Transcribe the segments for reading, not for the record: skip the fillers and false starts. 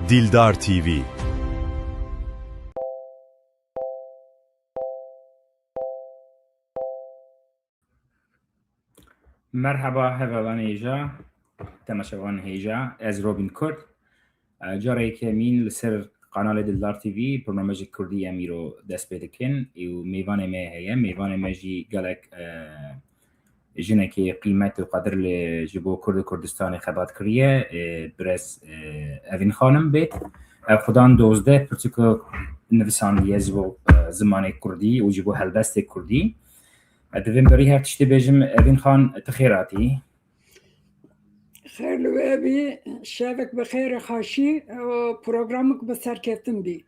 Dildar TV. مرحبا هفلان هیجا تماشاوان هیجا از روبین کرد جاره کمین لسر قنال دلدار تیوی برنامج کردی امیرو دست پیدا کن و میوان ما هیا میوان ما جی گلک جنه که قیمت و قدر لجبو کرد کردستان خبات کریه برس اوین خانم بیت خدان 12 پرتیکو نویسان یزبو زمان کردی و جبو هلدست کردی دویم بری هر تشتی بیجم اوین خان تخیراتی خیر لوابی شبك بخير خاشي وبروغرامك بسركتن بي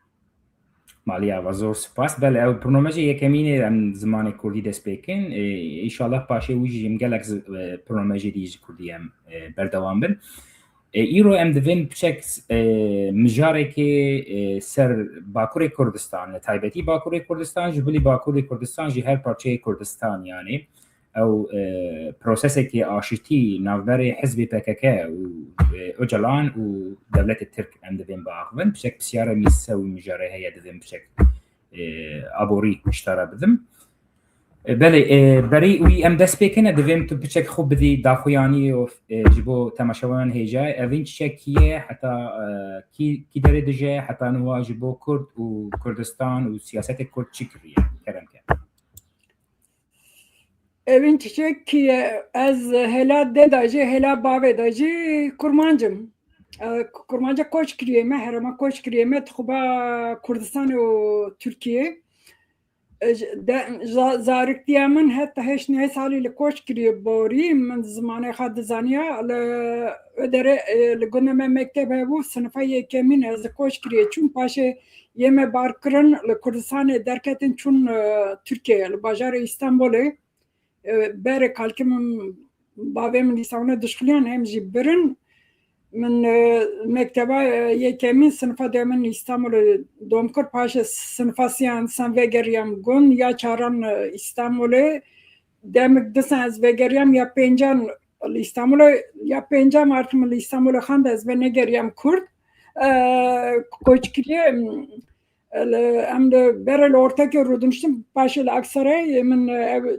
مالیا و زور سپاس بله او برنامج یکمینه ام زمان کردی دست بیکن ایشالله پاشه ویجیم گلک برنامج دیج کردی ام بردوام بن ایرو ام دوین بچک مجاره که سر باکوری کردستان تایبتی باکوری کردستان جبلی باکوری کردستان جی هر پارچه کردستان یعنی او پروسسی که آشتی نافبر حزب PKK و اوجلان و دولت ترک ام دوین باقون بشک بسیار میسه و مجاره هیا دوین بشک ابوری اشترا بدم بله برای وی ام دست بکنه دویم تو بچک خوب بدی داخویانی و جبو تماشاوان هیجا اوین چکیه حتی کی داره دجه حتی نوا جبو کرد و کردستان و سیاست کرد چی کریه کرم کرد evin çiçek ki az hela dedacı hela bave dacı kurmancım kurmanca koç kiriyeme herama koç kiriyeme txuba Kurdistan o Türkiye زارك ديامن حتى هيش نهي سالي لكوش كري بوري من زماني خاد زانيا لدر لقنا ما مكتب هبو سنفاية كمين از كوش كري چون پاشه يمه باركرن لكردستان دركتن چون تركيا لباجار استانبولي بره كالكم باوي من يساونا دشخليان هم جبرن من مكتبه یکمین سنفا دامن استانبول دومکر پاش سنفاسیان سن وگریم گون یا چاران استانبول دمک دسن از وگریم یا پنجان استانبول یا پنجام ارتم استانبول خاند از ونگریم کرد کوچکیه ام de berel ortak rudunuştum paşa aksaray من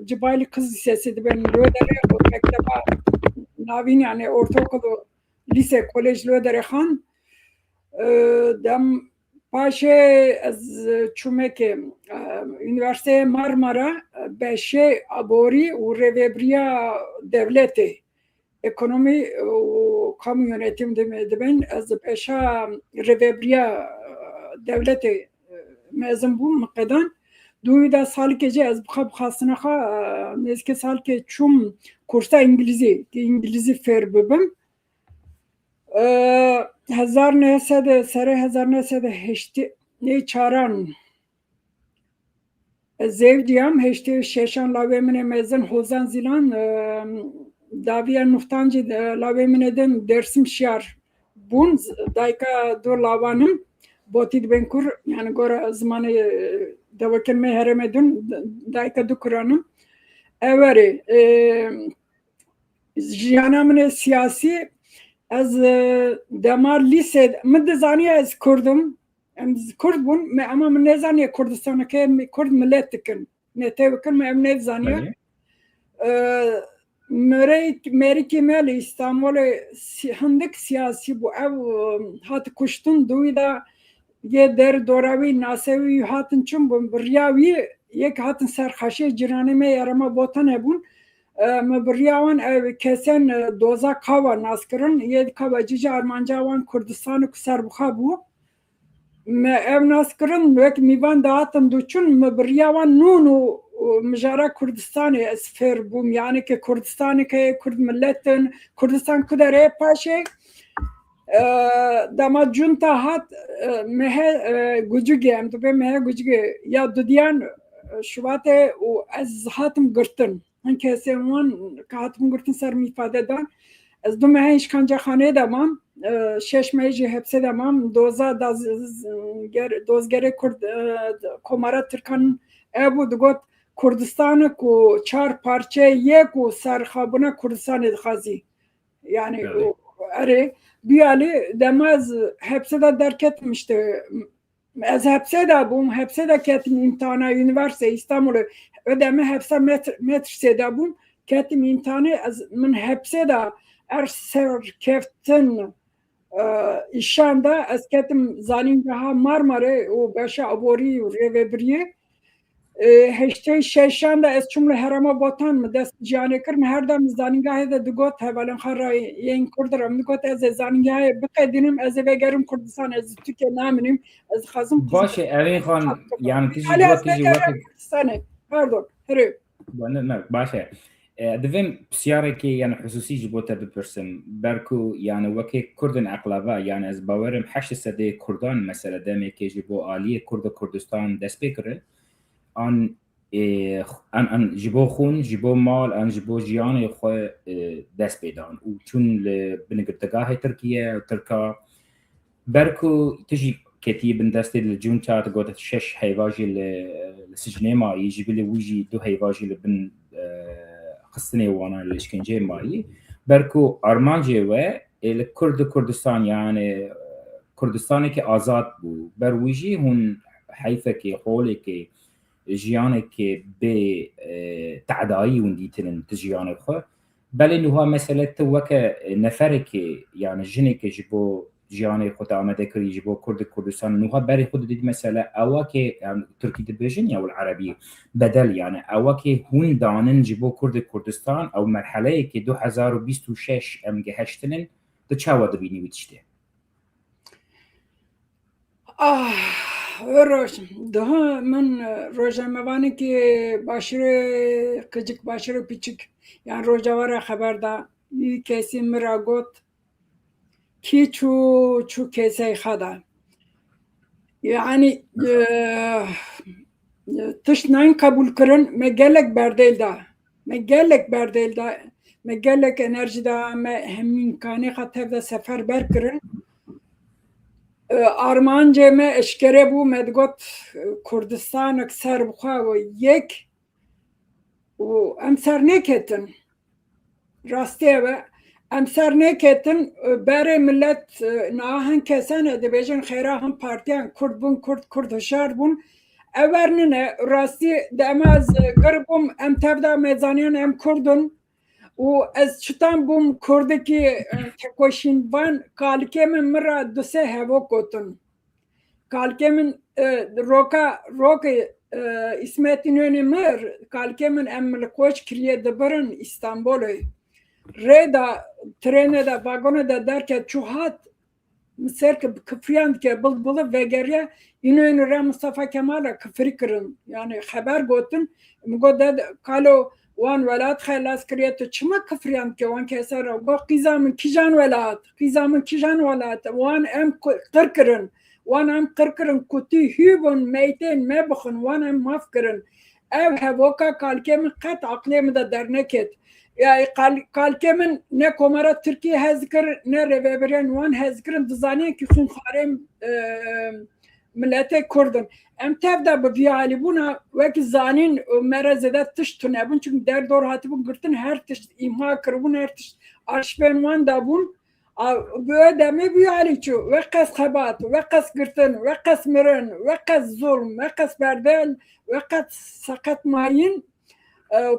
جبال kız lisesi de ben lödere o mekteba navin yani ortaokulu lise kolej lödere han dem paşa az çumeke üniversite Marmara beşe abori u revebriya devleti ekonomi u kamu yönetim de ben az peşa revebriya devleti mezun bu makadan دوی دا سال که جه از بخواب خواستنه خواه نیز که سال که چوم کورسا انگلیزی فر ببم 1900 سره 1980 نه چاران زevdiyam heşte şeşan lavemine mezun hozan zilan daviya nuftancı lavemine dersim şiar bun dayka dur lavanım botid benkur yani gora zamanı devken meheremedun dayka dukuranım everi jiyanamine siyasi az damar lise medzaniye az kurdum kurd bun ama ne zaniye Kurdistan'a ke kurd milletkin ne tevkin me ne zaniye meri kemali İstanbul'e handik siyasi bu ev hat kuştun duyda ye der doravi nasevi hatın çum bu riyavi yek hatın serxaşe ciraneme yarama botan ebun مبریاوان کسان دوزا کاوا ناسکرن یه کاوا جیجا ارمانجاوان کردستان کسر بخا بو ev naskırın ve mivan dağıtın duçun meberiyavan nunu mjara Kurdistan'ı esfer bum yani ki Kurdistan'ı ki Kurd milletin Kurdistan kudere paşe dama junta hat mehe gucuge em to be mehe gucuge ya dudiyan şuvate o az hatım gırtın hangi sevan hatım gırtın ser ifade eden az do mehe işkence khane damam شش ماهی هفته دمام dozgere Kurd komara Türkan ebu dugot Kurdistan'ı ku çar parça ye ku sarxabına Kurdistan edxazi yani are بیالی دماز hepsi de derk etmişti. Ez hepsi de bum, hepsi de ketim imtihana üniversite İstanbul'u ödeme hepsi metr de bum. Ketim imtihanı min hepsi de ser keftin işanda ez ketim zaningaha Marmara o başa abori revebriye heşte şeşanda ez cümle herama botan mı dest cihane kırm her dem zaningahı da dugot hevalin xarra yen kurduram dugot ez zaningahı bikedinim ez vegerim Kurdistan ez Türkiye naminim ez xazım باشه اوین خان یعنی Ali ez تیجی vegerim وقت Kurdistan pardon hırı نه باشه دویم بسیاره که یعنی خصوصی جبوته بپرسم برکو یعنی وکی کردن اقلابه یعنی از باورم 800 کردان مثلا دمی که جبو آلی کرد کردستان دست بکره آن جبو خون جبو مال آن جبو جیان خو دست بدان و چون بنگرتگاه ترکیه و ترکا برکو تجي كتيب دست الجونتا تقول 6 هيواجي لسجنه ما يجي بلي ويجي 2 هيواجي لبن قصني وانا الاشكنجه ماي بركو ارمانجي و الكرد كردستان يعني كردستاني كي آزاد بو برويجي هون حيفا كي خولي كي جياني كي بي تعدائي ونديتن تجياني خو بل انه مسألة وكا نفركي يعني جني كي جبو جیانی خود آمده کردی جبو کرد کردستان نوها برای خود دید مثلا اوا که ترکی دبیجن یا العربی بدل یعنی اوا که هون دانن جبو کرد کردستان او مرحله که 2026 ام گهشتنن ده چاوا دبینی ویتشته روش daha من روزنامه‌وانی که باشره کجک باشره پیچک yani روزواره خبر دا کسی مرا گفت کی چو کسی خدا yani تشنین قبول کرن مگلک بردیل دا مگلک انرژی دا همین کانی خطر دا سفر بر کرن آرمانجه me اشکره بو مدگوت کردستان اکثر بخواه و یک و امسر نکتن راستیه و امسر نکتن برای ملت ناهن کسان ادبیجن خیره هم پارتیان کرد بون کرد هشار بون اورننه راستی دماز گربم ام تبدا مزانیان ام کردن و از چطان بوم کرده که تکوشین بان کالکه من مرا دوسه هوا کتن کالکه من روکا اسمتی نونی مر کالکه من ام ملکوش کریه دبرن استانبولی ردا ترنه دا واگونه دا درکه چوهات مثل که کفریاند که بلبله وگریه اینو را مصطفی کمال کفری کرن yani خبر گوتن مگو داد کالو وان ولاد خلاص کریه تو چما کفریاند که وان کسر گو قیزامن کیجان ولاد وان ام قرکرن وان ام قرکرن کتی هیبون میتین مبخن وان ام ماف کرن ev hevoka kalkemin kat aklemi da derneket yani kalkemin ne komara Türkiye hezkir ne reveberen wan hezkirin dizaniye ki xun xarem millete Kurdun em tevda bi viyali buna veki zanin merezede tiştune bun çünkü derdor hatibun gırtın her tişt imha kırbun her tişt arşben wan da bun böyle deme viyali çu ve kas xabat ve kas gırtın ve kas mirin ve kas zulm ve kas berdel ve kas sakat mayin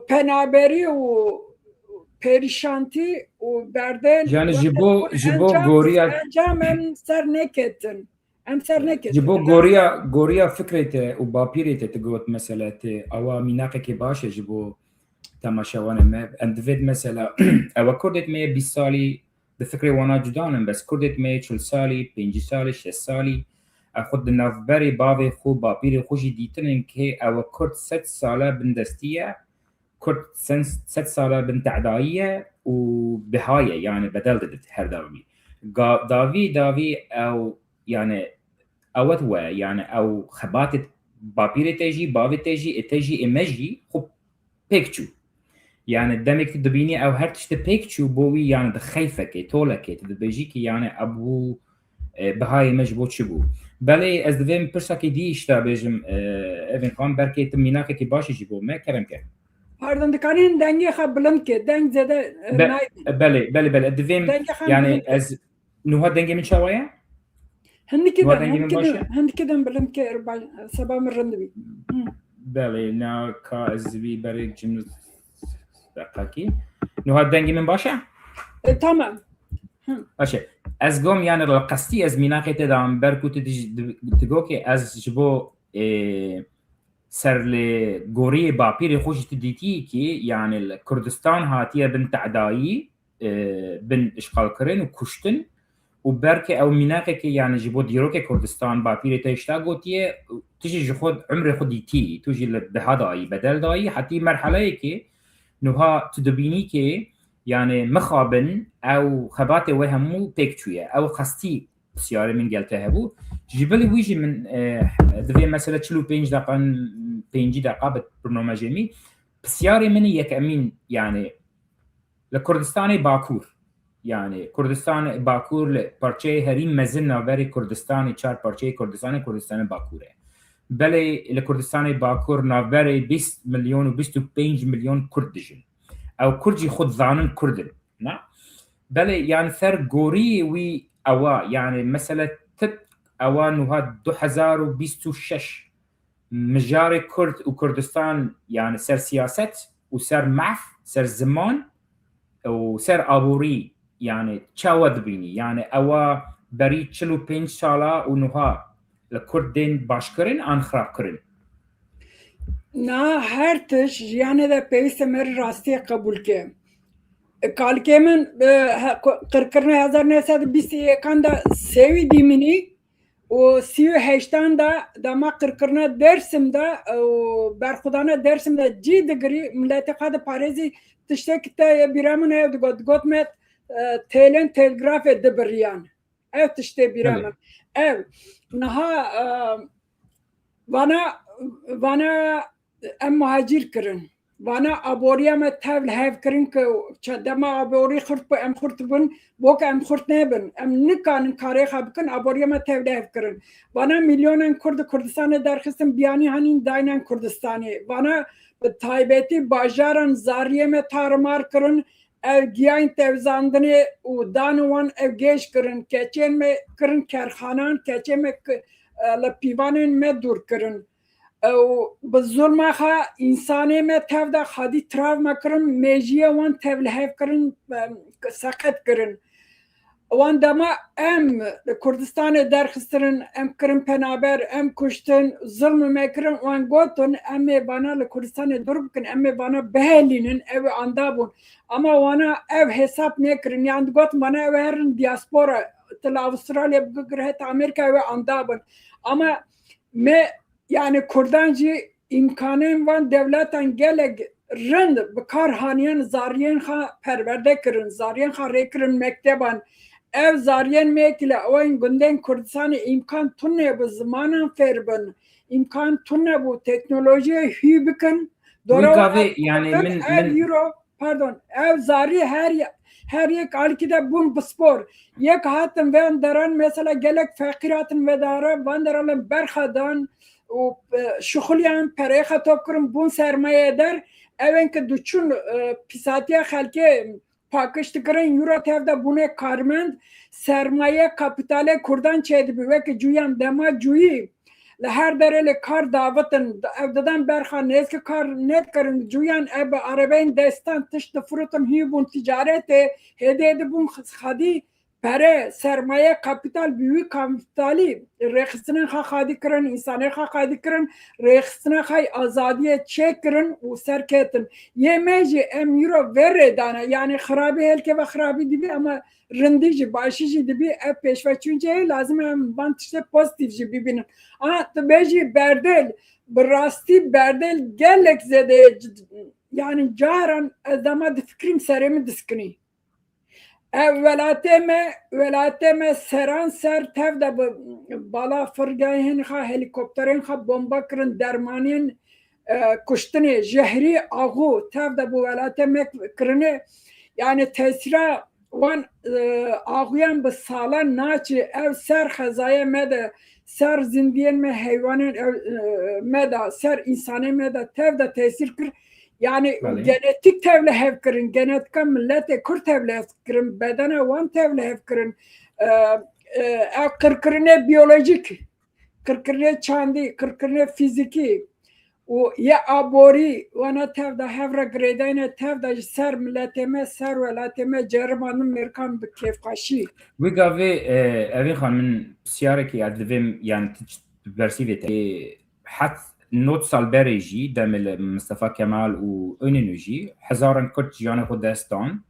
penaberi o perişanti o berdel yani jibo goriya em ser neketin jibo goriya fikrete u bapirete تقول مثلا اوا ميناقه كي باشه jibo تماشاوانه ما اندفيد مثلا اوا كردت مي 20 سالي بفكري وانا جدانم بس كردت مي 40 سالي 5 سالي 6 سالي اخذ النافبري بابي خو بابيري خوشي ديتن كي اوا كرد 7 ساله بندستيه كرد 7 ساله بنت عدائيه وبهايه يعني بدلت هر داوي او يعني اوت و يعني او خبات بابيري تجي بابي تجي امجي خو بيكتشو يعني دمك تدبيني او هر تشت بيكتشو بوي يعني دخيفك تولك تدبيجيك يعني ابو بهاي مجبوط شبو بله از دویم پرساکی دی اشتا بجم اوین خان برکه تمیناکه که باشی جبو ما کرم که pardon دکانین دنگی خب بلند که دنگ زده بله دویم يعني از نوها دنگی من چاوایه؟ نوها دنگی من باشه؟ هندكدن بلند كيربع سبا من رندبي بله نه که از بی برای جمله دقیقی نوها دنگی من باشه؟ تمام باشه از گم یعنی القصدی از میناقه تدام برکوت تگو که از جبو سر گوری باپیر خوش تدیتی که یعنی کردستان هاتیه بن تعدایی بن اشغال کرن و کشتن و برکه او میناقه که یعنی جبو دیرو که کردستان باپیر تشتا گوتیه تجي خود عمر خوديتي توجي بهذا بدل داي حتى مرحله كي نوها تدبيني كي يعني مخابن او خباتي وهمو بيكتشويا او خستي سياره من قالتها بو جبلي ويجي من دفي مثلا تشلو بينج دقيقه 5 دقيقه برنامج مي بسياره من يك امين يعني لكردستاني باكور يعني كردستان باكور لپارچه هریم مزن ناوری کردستانی 4 پارچه کردستان باکوره بله لکردستان باکور ناوری 20 میلیون و 25 میلیون کرد دجن او کردی خود زانن کردن نه بله يعني ثر گوری وی اوا يعني مثلا تت اوا نوها 2026 مجار كرد وكردستان يعني سر سياست وسر معف سر زمان وسر ابوري يعني تشاود بيني يعني اوا بري 45 ساله ونوها الكردين باشكرين ان خرابكرين نا هرتش يعني ده بيستمر راستي قبول كم قال كمن قرقرنا 1920 كان ده سوي ديمني و 38 ده ما قرقرنا درسم ده و برخدانا درسم ده جي دغري ملاتقه باريزي تشتك تا برامن هي قد مت تيلن تلغراف دبريان او تشتي برامن او نها وانا ام مهاجر کرن وانا ابوریا ما تابل هاف کرن که چدما ابوری خرط با ام خرط بن بوک ام خرط نبن ام نکان کاری خب کن ابوریا ما تابل هاف کرن وانا میلیون کردستان درخستم بیانی هنین داینان کردستانی وانا تایبتی باجارن زاریه ما تارمار کرن او گیاین توزاندنی و دانوان او گیش کرن کچین ما کرن کرخانان کچین ما لپیوانین ما دور کرن او بظلم خا انسانی ما تفدا خادی تراوما کرن میجیه وان تبل هف کرن سقط کرن وان دما ام کردستان درخسترن ام کرن پنابر ام کشتن ظلم میکرن وان گوتن ام بانا لکردستان درب کن ام بانا بهلینن او اندابون اما وانا او حساب میکرن یاند گوت بانا او هرن دیاسپورا تل استرالیا بگره امریکا او اندابون اما me yani Kurdancı imkanın van devletten gelek rind bikar haniyen zariyen ha perverde kirin zariyen ha rekirin mekteban ev zariyen mekile oyun günden Kurdistan'ı imkan tunne bu zamanan ferbin imkan tunne bu teknolojiye hü bikin yani ev euro pardon ev zari her yek alkide bun bspor yek hatın ve daran mesela gelek fakiratın ve dara van daran berhadan و شغلیان پره خطاب کرم بون سرمایه در اون که دوچون پیساتی خلکه پاکشت کرن یورا تفده بونه کارمند سرمایه کپیتال کردان چیدی بیوه که جویان دما جویی لهر داره لکار دعوتن دادن برخان نیست که کار نت کرن جویان اب عربین دستان تشت فروتن هی بون تجارت هده بون خدی پره سرمایه کپیتال بیوی کپیتالی رخصتن خادی کرن انسانی خادی کرن رخصتن خای آزادی چک کرن و سرکتن یه میجی ام یورو وره دانه یعنی خرابی هل که و خرابی دیبی اما رندیجی باشیجی دیبی اب پیشوا چونچه لازم هم بانتشته پوزیتیو جی ببینن آه تبیجی بردل براستی بردل گلک زده yani caran adama fikrim serimi diskini velateme seran ser tevde bala fırgayın ha helikopterin ha bomba kırın dermanın kuştuni jehri ağu tevde bu velateme kırını yani tesira wan ağuyan bu salan naçi ev ser khazaya mede ser zindiyen me hayvanın meda ser insanı meda tevde tesir kır yani genetik tevle hevkirin, genetika millete kur tevle hevkirin, bedene wan tevle hevkirin, kırkırına biyolojik, kırkırına çandi, kırkırına fiziki, o ya abori, ona tevda hevra gredayne tevda ser milleteme, ser velateme, Cermanın Merkan bir kefkaşi. Wî gavê evê xan min pisyareke ya divêm yani versivê te het not salberê jî demê li Mustafa Kemal û Önünû jî hezaran Kurd jiyana xwe dest dan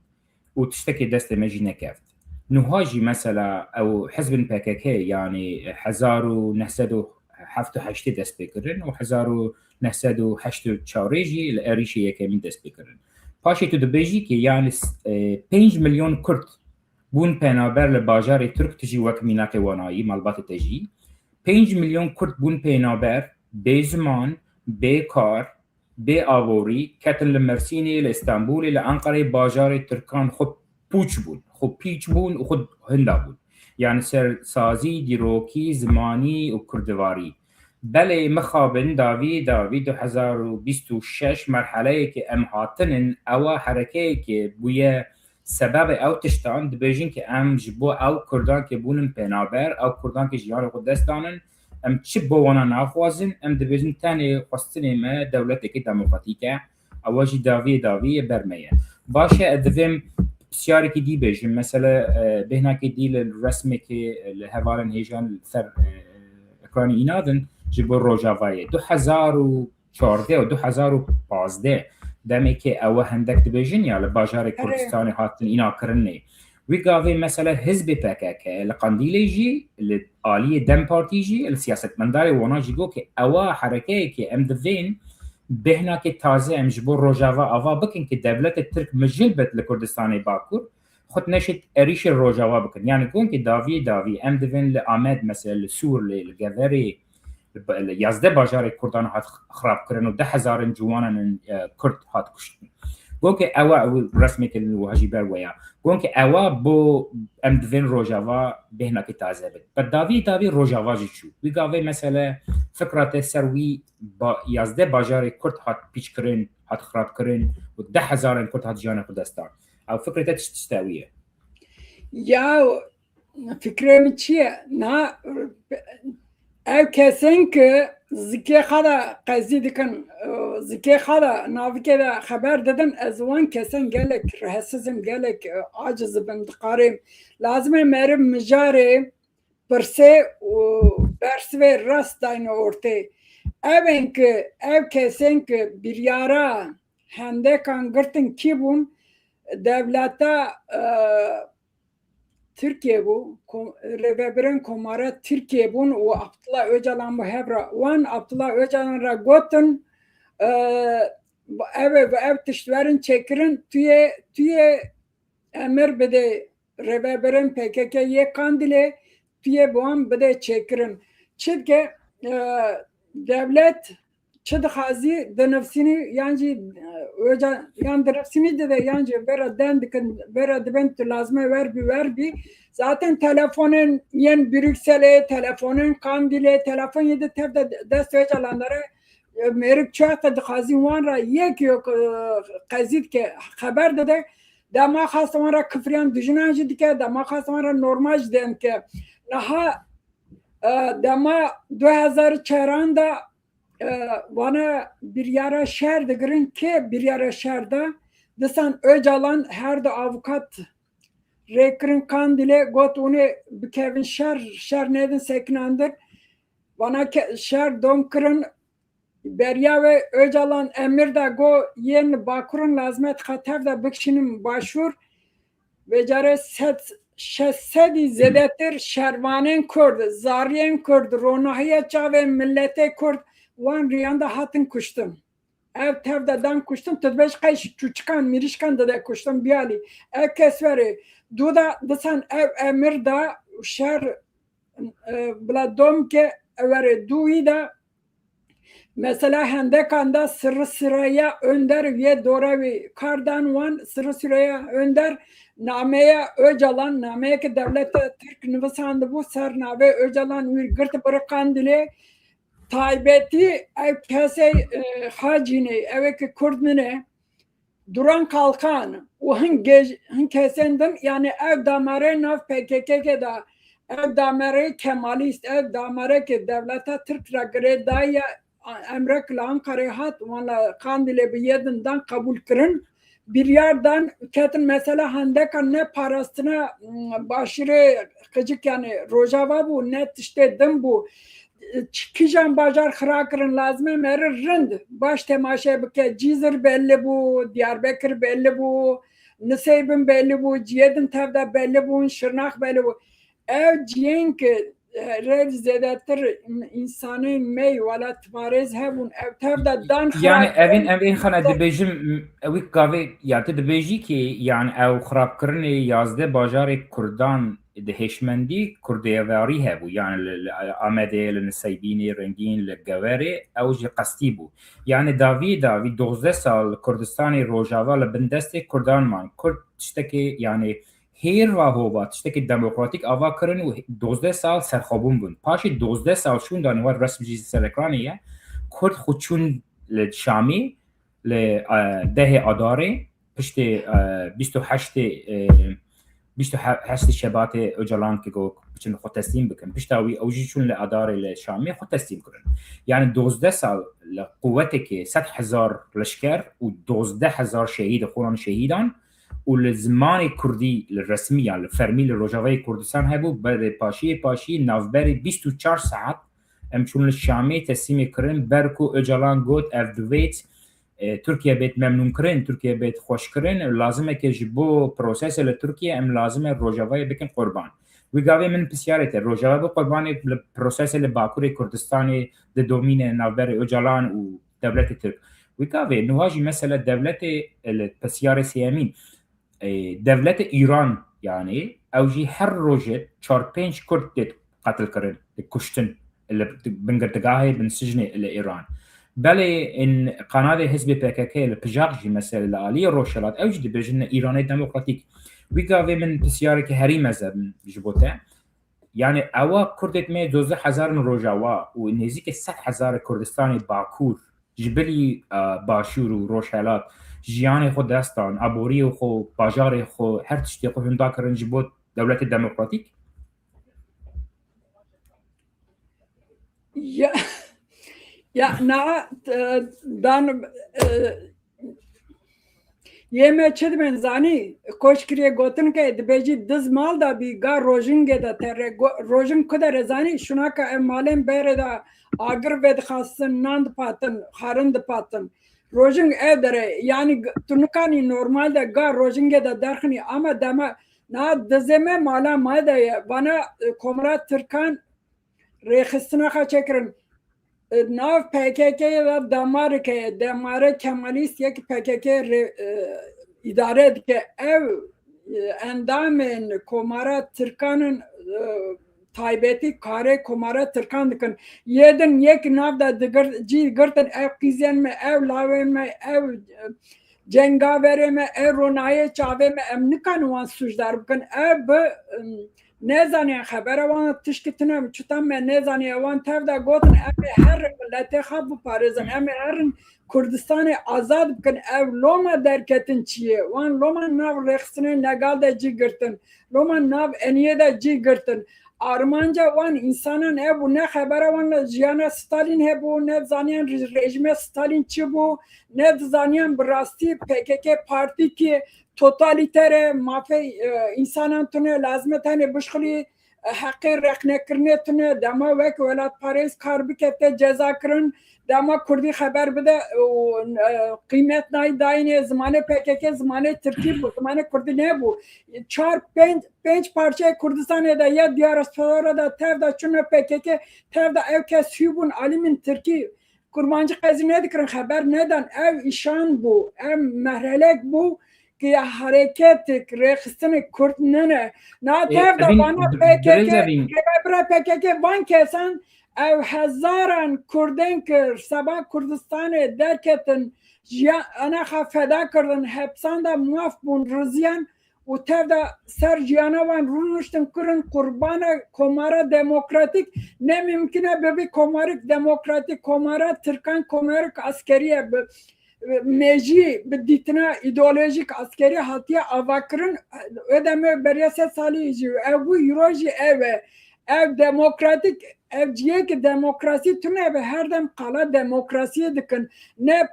û tiştekê destê me jî nekeft. Niha jî mesela ew hizbên PKK yani 1978 dest pê kirin û 1984 jî li êrişê yekemîn dest pê kirin. Paşê tu dibêjî ki yani 5 milyon Kurd bûn penaber li bajarê Türk tijî wek mînakê wanayî malbatê te jî 5 milyon Kurd bûn penaber bê ziman, bê kar, bê avorî ketin li Mersînê, li Îstanbulê, li Enqereyê bajarê Türkan xwe pûç bûn, xwe pîç bûn û xwe hinda bûn. Yani sersazî, dîrokî, zimanî û kurdivarî. Belê mixabin davî 2026 merheleyekê em hatinin ewa herekeyekê bûye sebebê ew tiştan dibêjin ki em ji bo ew Kurdankê bûnin pênaber, ew Kurdankê jiyanê xwe dest danin, em çi bo wana naxwazin, em dibêjin tenê xwestinê me dewletekî demokratîk e, ew jî daviyê ber me ye. Baş e ez divêm pisyarekî dî bêjim, mesela bêhnekê dî li resmekê li hevalên hêjan ser ekranî înadin ji bo Rojavayê 2014 û 2015 demekî ew hendek dibêjin ya li bajarê Kurdistanê hatin îna kirinê. Wî gavê mesela hizbê PKK li Qandîlê jî li aliyê Dem Partî jî li siyasetmendarê wana jî got ki ewa herekeyekê em divên bêhnekê taze em ji bo Rojava ava bikin ki devletê Tirk mijil bet li Kurdistanê Bakur xwe neşit êrişê Rojava bikin. Yani gon ki davî em divên li Amed mesela li Sûrlê, li Geverê, yazde bajarê Kurdan hat xirabkirin û 10,000 ciwanan Kurd hat kuştin. Gon ki ewa resmekê li wehjî ber weya. Gon ki ewa bo em divên Rojava bêhnekê taze bit. Be davî Rojava jî çû. Wî gavê mesela fikra te ser wî yazde bajarê Kurd hat pîçkirin, hat xirabkirin û 10,000 Kurd hat jiyana xwe dest dan. Ew fikrê te tişt wî ye? Ya fikremi çi ye? Na ev kesin ki zikê xada qezî dikin, zikê xada navikê de xeber didin, ez wan kesin gelek rehsizim, gelek aciz bin diqarêm. Lazim e merim mijarê pirsê û bersivê rast dayne ortê. Evên ki ev kesin ki biryara hendekan girtin kî bûn, devleta Türkiye bu, Revebir'in komara Türkiye bun o Abdullah Öcalan bu hevra. Wan Abdullah Öcalan ra gotin ev tiştverin çekirin tüye emir bide Revebir'in PKK'ye kandile tüye buan bide çekirin. Çünkü devlet çı dixwazî di nefsînî yancî yan di nefsînî de yancî vera den dikin vera dibin tu lazim e ver bî zaten telefonên yên Brükselê, telefonên Kandilê, telefon yê di tev de dest Öcalanlara mêrik çax te dixwazî wan ra yek yok qezî dike xeber dide dema xasta wan ra kifriyan dijinan jî dike dema xasta wan ra normal jî dem ke niha dema 2004 da bana bir yara şer digirin ki bir yara şerde disan Öcalan her de avukat rekirin Kandilê got onu bikevin şer nedin sekinandır bana şer domkirin Berya ve Öcalan emir de go yen Bakur'un lazmet xatev de bikşinin başvur ve care şessedi zedetir şervanen Kurd, zariyen Kurd, ronahiye çave millete Kurd wan riyanda hatin kuştum. Ev tevde dan kuştum, tedbeş kayş çuçkan, mirişkan da kuştum biyali. Ev kesveri, duda disan ev emir da şer bila dom ke everi duyi da mesela hendekanda sıraya önder ve doravi kardan wan sıraya önder nameye Öcalan nameye ki devlet Türk nüfusandı bu ser name Öcalan bir gırt bırakandile taybeti ev kese hacine ev ki Kurdmine duran kalkan o hin kesendin yani ev damare nav PKK da ev damare Kemalist ev damare ki devlete Türk regre daya emrek lan karehat valla kandile biyedinden kabul kırın bir yerden ketin mesela handekan ne parasına başırı kıcık yani rojava bu net işte dım bu Kijan bajar xırakırın lazım meri rind baş temaşe bike Cizir belli bu Diyarbakır belli bu Niseybin belli bu Ciyedin tevde belli bu Şırnak belli bu ev ciyen ki rev zedetir insanın mey vela tmarez hebun ev tevde dan Yani xırakırın evin xana dibêjim ew gavê ya tu dibêjî ki yani ew xirabkirinê yazde bajarê Kurdan di hêşmendî kurdêvarî hebû yani li Amedê, li Niseybînê, Rengîn, li Geverê ew jî qestî bû. Yani davî 12 sal Kurdistanê Rojava li bin destê Kurdan man. Kurd tiştekî yani hêr ve hova tiştekî demokratîk ava kirin û 12 sal serxwebûn bûn. Paşê 12 sal şûn danî war resm jî ser ekranê ye Kurd xwe çûn للشامي لده أداري پشت 28 شبات أجلان که گو بچن خود تسلیم بکن پشت اوی اوجی چون لأداري لشامي خود تسلیم کرن يعني 12 سال لقوته که 100,000 لشکر و 12,000 شهید خوران شهیدان والزمان كردي الرسمية الفرمي للرجاوي كردستان هبو بعد باشي نافبري 24 ساعات ام چون الشامي تسليمي كرن بركو اجالان قوت اف دويت تركيا بيت ممنون كرن تركيا بيت خوش كرن لازم كي جبو بروسيس لتركيا ام لازم الرجاوي بكن قربان ويقاوي من بسيارته الرجاوي بقربان البروسيس لباكوري كردستاني دي دومين نافبري اجالان ودولة ترك ويقاوي نواجي مثلا دولة البسيارة سيامين دولة إيران يعني أوجي هر روجت 4-5 كرد قتل كرن كشتن اللي بنقرتقاهي من سجن إيران بله إن قناة حزب PKK البجاقجي مثلا الآلية روشلات أوجد بجن إيراني ديمقراطيك ويقاوي من بسيارة كهري مذهب جبوته يعني أوا كردت مي 12,000 روجاوا ونزيك 100,000 كردستاني باكور جبلي باشور وروشلات جیان خود دستان عبوری خو باجار خو هر تشتی خو هندا کرن جبوت دولت دموکراتیک ya na dan yeme çedmen zani koşkriye gotun ke dbeji dız mal da bir ga rojinge da terre rojin kadar zani şuna ka malen bere da agır ved khasın nand patın harın da patın rojin evdere yani tunukani normalde ga rojinge da derkhni ama dama na dızeme mala mada bana komrat Türkan rehistine kaçekrin nav PKK ve damar Kemalist yek PKK idare edike ev endamın komara Türkan'ın taybeti kare komara Türkan dikin yedin yek nav da gırtın ev kizyen mi ev laven mi ev cengavere mi ev ronaye çave mi emnikan wan sujdar bikin ev bu ne zaniye habere wan tişkitine çutam me ne zaniye wan tevda gotin em her millete xab parizan em her Kurdistan'ı azad bikin ev loma derketin çiye wan loma nav rexsine legal de cigirtin loma nav eniye de cigirtin Armanca wan insanın ev ne habere wan jiyana Stalin hebu ne zaniyen rejime Stalin çi bu ne zaniyen brasti PKK parti ki totalitere mafi insanın tune lazmetane bışkili hakkı reknekirne tune dama vek velat Paris karbikette ceza kırın dama Kurdi haber bide kıymet nay dayine zamanı PKK zamanı Türkiye bu zamanı Kurdi ne bu 4-5 parça Kurdistan'da ya Diyarbakır'da tevda çune PKK tevda evke sübun alimin Türkiye kurmancı hazine dikrin haber neden ev işan bu ev mehrelek bu ki hareket rexistini Kürtnene na tevda bana PKK ban kesan ev hezaran Kürden kır sabah Kürdistan'ı derketin ana feda kırdın hepsan da muaf bun rıziyan u tevda ser jiyanavan runuştun kırın kurbana komara demokratik ne mümküne bebi komarik demokratik komara Türkan komarik askeriye meci بديتنا ideolojik askeri hatiye avakırın ödeme beriyaset salici ev bu euroji ev demokratik ev ciyek demokrasi tüne ve her dem kala demokrasiye dikin ne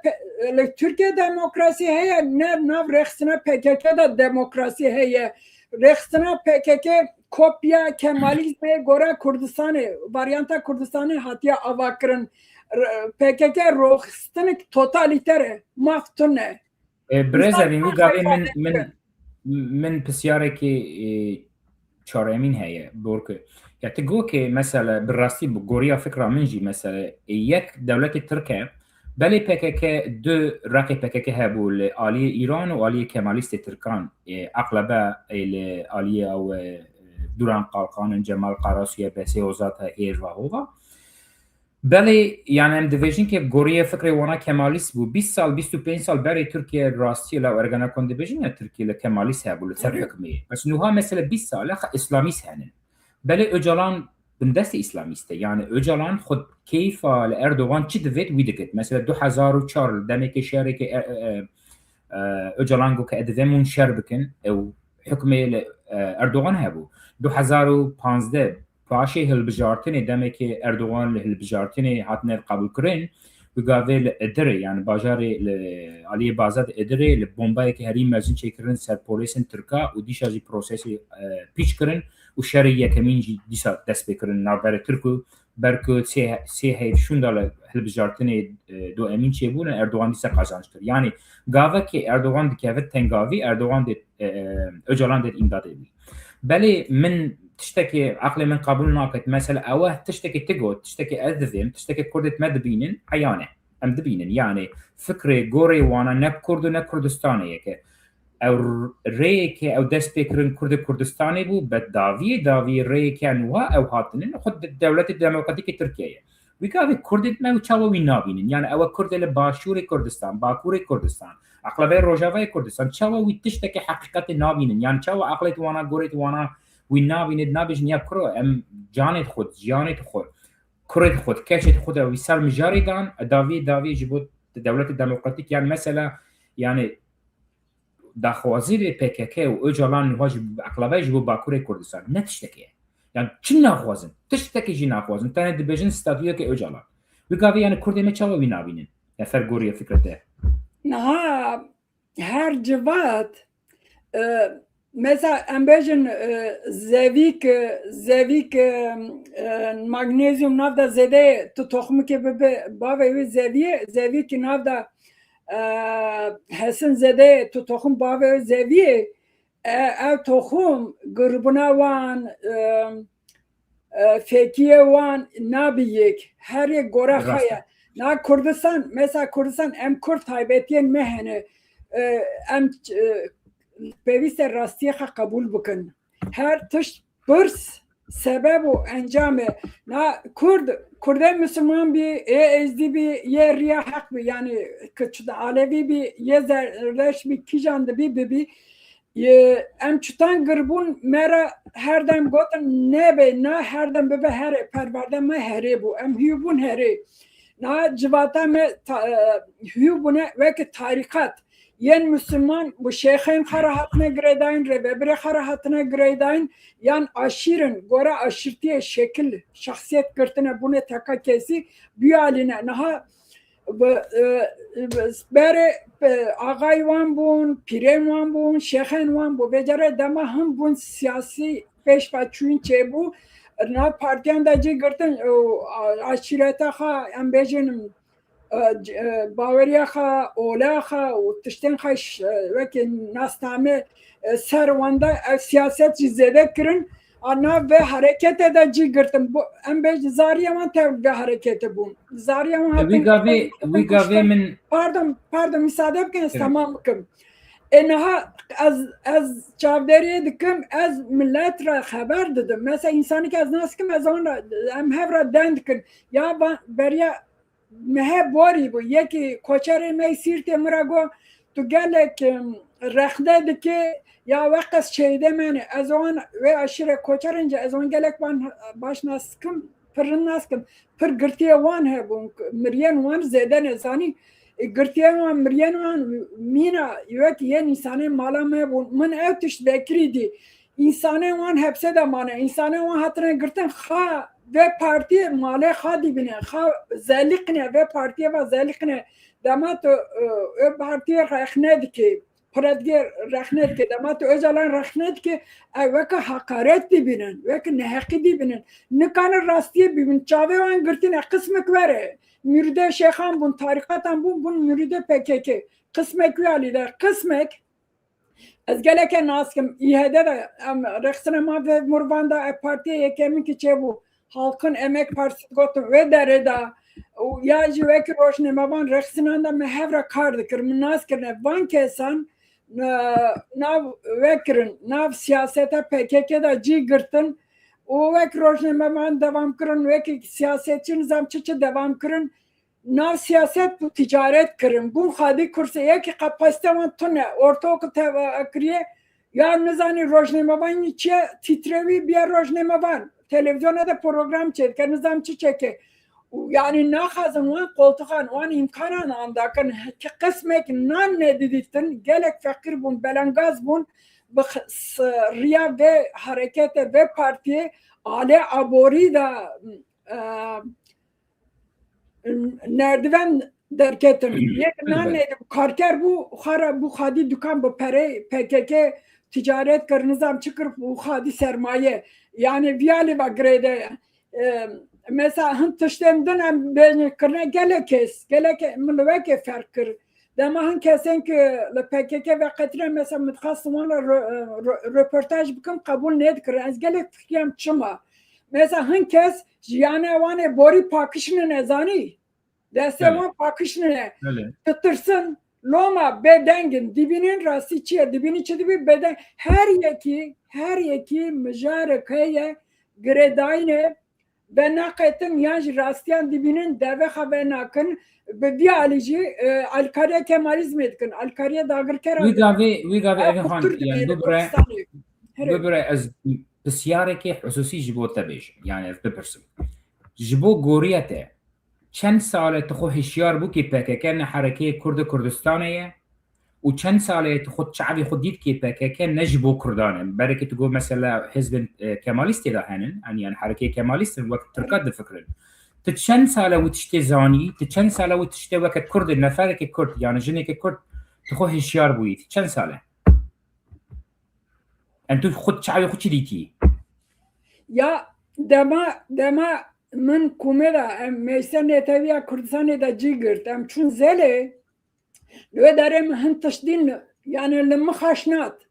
Türkiye demokrasi heye ne nav reksine PKK'da demokrasi heye reksine PKK kopya Kemalizme göre Kurdistan'ı varyanta Kurdistan'ı hatiye avakırın PKK rohstanik totaliter maftune. برزرین وی گاوی من پسیاره که چهارمین هیه بورکه یا تگو که مثلا براستی بگوریا فکر منجی مثلا یک دولت ترکیه بله PKK دو رقی PKK هبو لآلی ایران و آلی کمالیست ترکان اقلبه لآلی او دوران قالقان جمال قراسیه بسی وزات هیر و هوا بله یعنی ام دیویژن که گوریه فکر وانا کمالیست بو 20 سال 25 سال برای ترکیه راستی لا ارگانا کن دیویژن یا ترکیه لکمالیست هبو لسر حکمیه بس نوها مثلا 20 سال اسلامیست هنن بله öcalan بندست اسلامیسته yani öcalan خود کیف اردوغان چی دوید ویدکت مثلا 2004 دمی که شهری که öcalan گو که ادویمون شهر بکن او حکمیه اردوغان هبو 2015 پاشی هلبجارتنی دمی که اردوغان هلبجارتنی هاتنه قبول کرن و گاوی ادره یعنی باجاری علی بازاد ادره لبومبای که هری مزین چیکرن سر پولیسن ترکا و دیش ازی پروسسی پیش کرن و شهری یکمین جی دیسا دست بکرن نابر ترکو برکو سی هیف شوندال هلبجارتنی دو امین چی بودن اردوغان دیسا قازانش کرد یعنی گاوه که اردوغان دکیوت تنگاوی اردوغان دید öcalan دید امداد بی بله من تشتكي عقلي من قبول ناقد مثلا اوه تشتكي تقعد تشتكي اذذم تشتكي كردت مدبينن عيانه ام دبينن يعني فكري غوري وانا نب كرد ونب كردستاني يك او ريك او دسبيكرن كرد كردستاني بو داوي ريك انوا او هاتنن خد الدوله الديمقراطيه تركيا ويكافي كردت ما وتشاو وينابينن يعني او كرد لباشوري كردستان باكوري كردستان اقلبيه روجاوي كردستان تشاو وتشتكي حقيقه نابينن يعني تشاو عقلت وانا غوريت وانا وينابين نابج نياب كرو ام جانت خود كرد خود كاشت خود ويسال مجاردان داوي جبوت الدولة الديمقراطية يعني مثلا يعني داخوازي PKK واجالان واجب اقلبه جبو باكوري كردستان نتشتكي يعني چنا خوازن تشتكي جنا خوازن تاني دبجن ستاتيو كي اجالان ويغاوي يعني كردي ما چاو وينابين فرغوريا فكرته نها her civat mesela embejin zevik magnezyum navda zede tu tohmu ke bebe bave zevik navda hesin zede tu tohum bave zeviye ev tohum grubuna wan fekiye wan nabiyek her ye gora khaya na Kurdistan mesela Kurdistan em Kurd taybetiyen mehene em پیوست راستی خا قبول بکن هر تشت برس سبب و انجام نه کرد مسلمان بی ازدی بی یه ریا حق بی یعنی کچد عالوی بی یه زرش بی کی جانده بی ام چتان گربون مرا هر دم گوتن نه به نه هر دم به هره پرورده ما هره بو ام هیوبون هره نه جواتا ما هیوبونه وک تاریخات yen Müslüman bu şeyhin karahatına giredayn rebebire karahatına giredayn yan aşirin gora aşirtiye şekil şahsiyet kırtına bunu taka kesi bir haline naha bere ağay van bun pirem van bun şeyhin van bu becere dema hem bun siyasi peşpaçuyun çe bu na partiyan da cı gırtın aşireta ha embejenim باوریا خا اولا خا و تشتن خش وکی ناستامه سرونده سیاست زده کرن آنا به حرکت دا جی گرتم ام به زاریه من تر به حرکت بون زاریه من ویگاوی من pardon müsaade bkin tamam bkim انها از چاودری دکم از ملت را خبر دادم مثلا انسانی که از ناس کم از آن هم هفرا دند کن یا بریا مه باری بو یکی کوچری می سیرت مرگو تو گلک رخده دکی یا وقت شیده منه از آن و اشیر کوچرنج از آن گلک باش ناسکم پر ناسکم پر گرتی وان هبون مریان وان زیده نزانی girtiye wan miriyen wan mina yek yen insanê mala me bûn min ew tişt vekirî dî insanê wan hepse de mane insanê wan hatine girtin xa ve partiye malê xa dîbîne xa zelîqine ve partiye ve zelîqine dema tu partiye rexne dike Piredger rexne dike dema tu Öcalan rexne dike ev veke hakaret dîbînin veke neheqî dîbînin nikanin rastiye bîbin çavê wan girtine qismek were müride şeyhan bun tarikatan bun müride PKK kısmek üyeliler kısmek ez geleke naskim İH'de de reksine ve Murvan'da partiye yekemin ki bu halkın emek partisi gotu ve dereda ya jivek roşne mavan reksinan da mehevra kardıkır münazkirne van kesan nav vekirin nav siyasete PKK'da girtin o vek roşne mavan devam kırın vek siyasetçi nizam çıçı devam kırın nav siyaset bu ticaret kırın. Bu hadi kursiye ki kapasite van tune ortaokul akriye ya nizani rojname van içe titrevi bir rojname van. Televizyona da program çeker nizam çeke. Yani nahazın van koltuğan van imkanan andakan ki kısmek nan ne dediktin gelek fakir bun belangaz bun riya ve harekete ve partiye ale abori da nerdiven derketin. Yeknan neydi? Karker bu xara bu hadi dükkan bu pere PKK ticaret kır nizam çıkır bu hadi sermaye. Yani viyali ve grede mesela hın tıştemden hem beni kırna geleke mülveke fark kır. Dema hın kesen ki PKK ve katire mesela mütkhasımana röportaj bıkım kabul neydi kır. Az gelek fikriyem çıma. Mesela hın kes jiyane vane bori pakışını nezani. Destevan pakışını tutırsın. Loma bedengin dibinin rası çiye dibini çi dibi beden her yeki müjare kaya gredayne ve nakaytın yanj rastiyan dibinin deve haber nakın bir alici Alkariye Kemalizm etkin Alkariye dağır kere وی گاوی اوی هان یعنی ببره از بسیاره که خصوصی جبو تبیش یعنی بپرسم جبو گوریته چند ساله تخو هشیار بو که PKK نه حرکه کرد کردستانه و چند ساله تخو شعبی خود دید که PKK نجبو کردانه برای که تقول مثلا حزب کمالیستی ده هنن یعنی حرکه کمالیست وقت ترکات فکرن تچند ساله و تشتی زانی تچند ساله و تشتی وقت کرد نفره که کرد یعنی جنی که کرد تخو هشیار بوید چند ساله انتو خود شعبی خود چی دیتی ya dema من کومه میسر نتویا کردستان دا جیگرت ام چون زله لو دارم هن تشدین yani لمخاشنات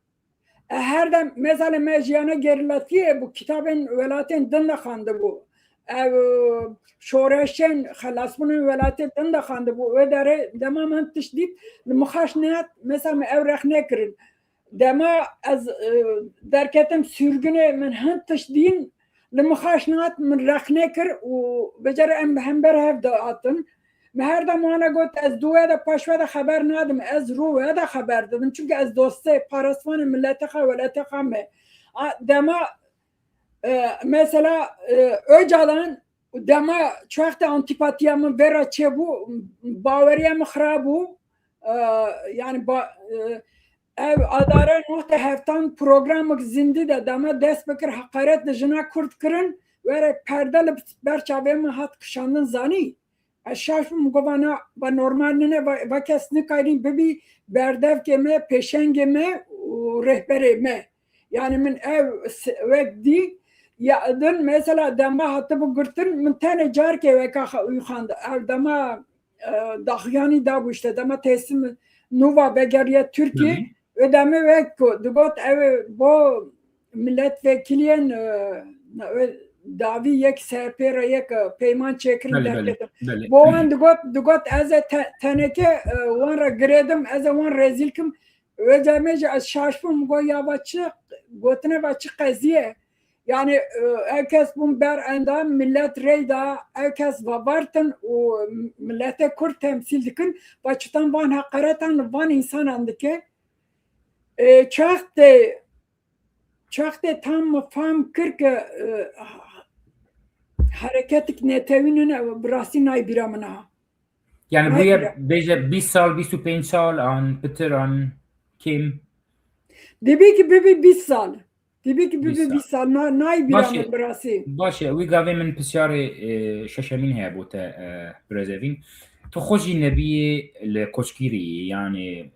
her dem mesela meciyana gerilatiye bu kitabın velatin dinde xandı bu şoreşen xalas bunun velatin dinde xandı bu ve dere demamen tişdit lmxaşnat mesela evrek nekrin dema az derketim sürgüne men hın tişdin لمخاشنات من رخنكر وبجر ام بهمبر هفدا اتن مهردا مانا قلت از دوه دا پاشوه دا خبر نادم از روه دا خبر دادم چونکه از دوسته پارسوان ملتخه ولتخه مه دما mesela Öcalan dema çok da antipatiyamı vera çebu baveriyamı xrabu yani ev adare nokta heftan programı zindi de dama dest bekir hakaret de jina kurt kırın ve perdeli berçavemi hat kışandın zani aşaşım govana ba normaline va kesni kayrin bebi berdev keme peşengeme rehberime yani min ev vekdi ya dün mesela dama hatta bu gırtın min tane car ke ve ka uyxanda ev dama dahyani da bu işte dama teslim Nuva Begeriye Türkiye ödeme ve dugot ev bu milletvekiliyen davi yek serpera yek peyman çekirin derkedim. Bu an dugot az teneke vanra gredim az van rezilkim ödemeci az şaşpım go yavaçı gotine vaçı qaziye yani herkes bun ber endam millet reyda herkes vabartın o millete Kürt temsil dikin vaçtan van hakaretan van insan andike çok da tam fam kırk hareketik netevinin brasi nay biramına Yani buraya beje 20 sal 25 sal an Peter an Kim Demek ki bir 20 sal. Demek ki 20 bir sal 20 sal. Nay bir باشه amel براسي. باشه وی گاوی من پسیار ششمین هیا بوده برزوین تو خوشی نبی لکشکیری یعنی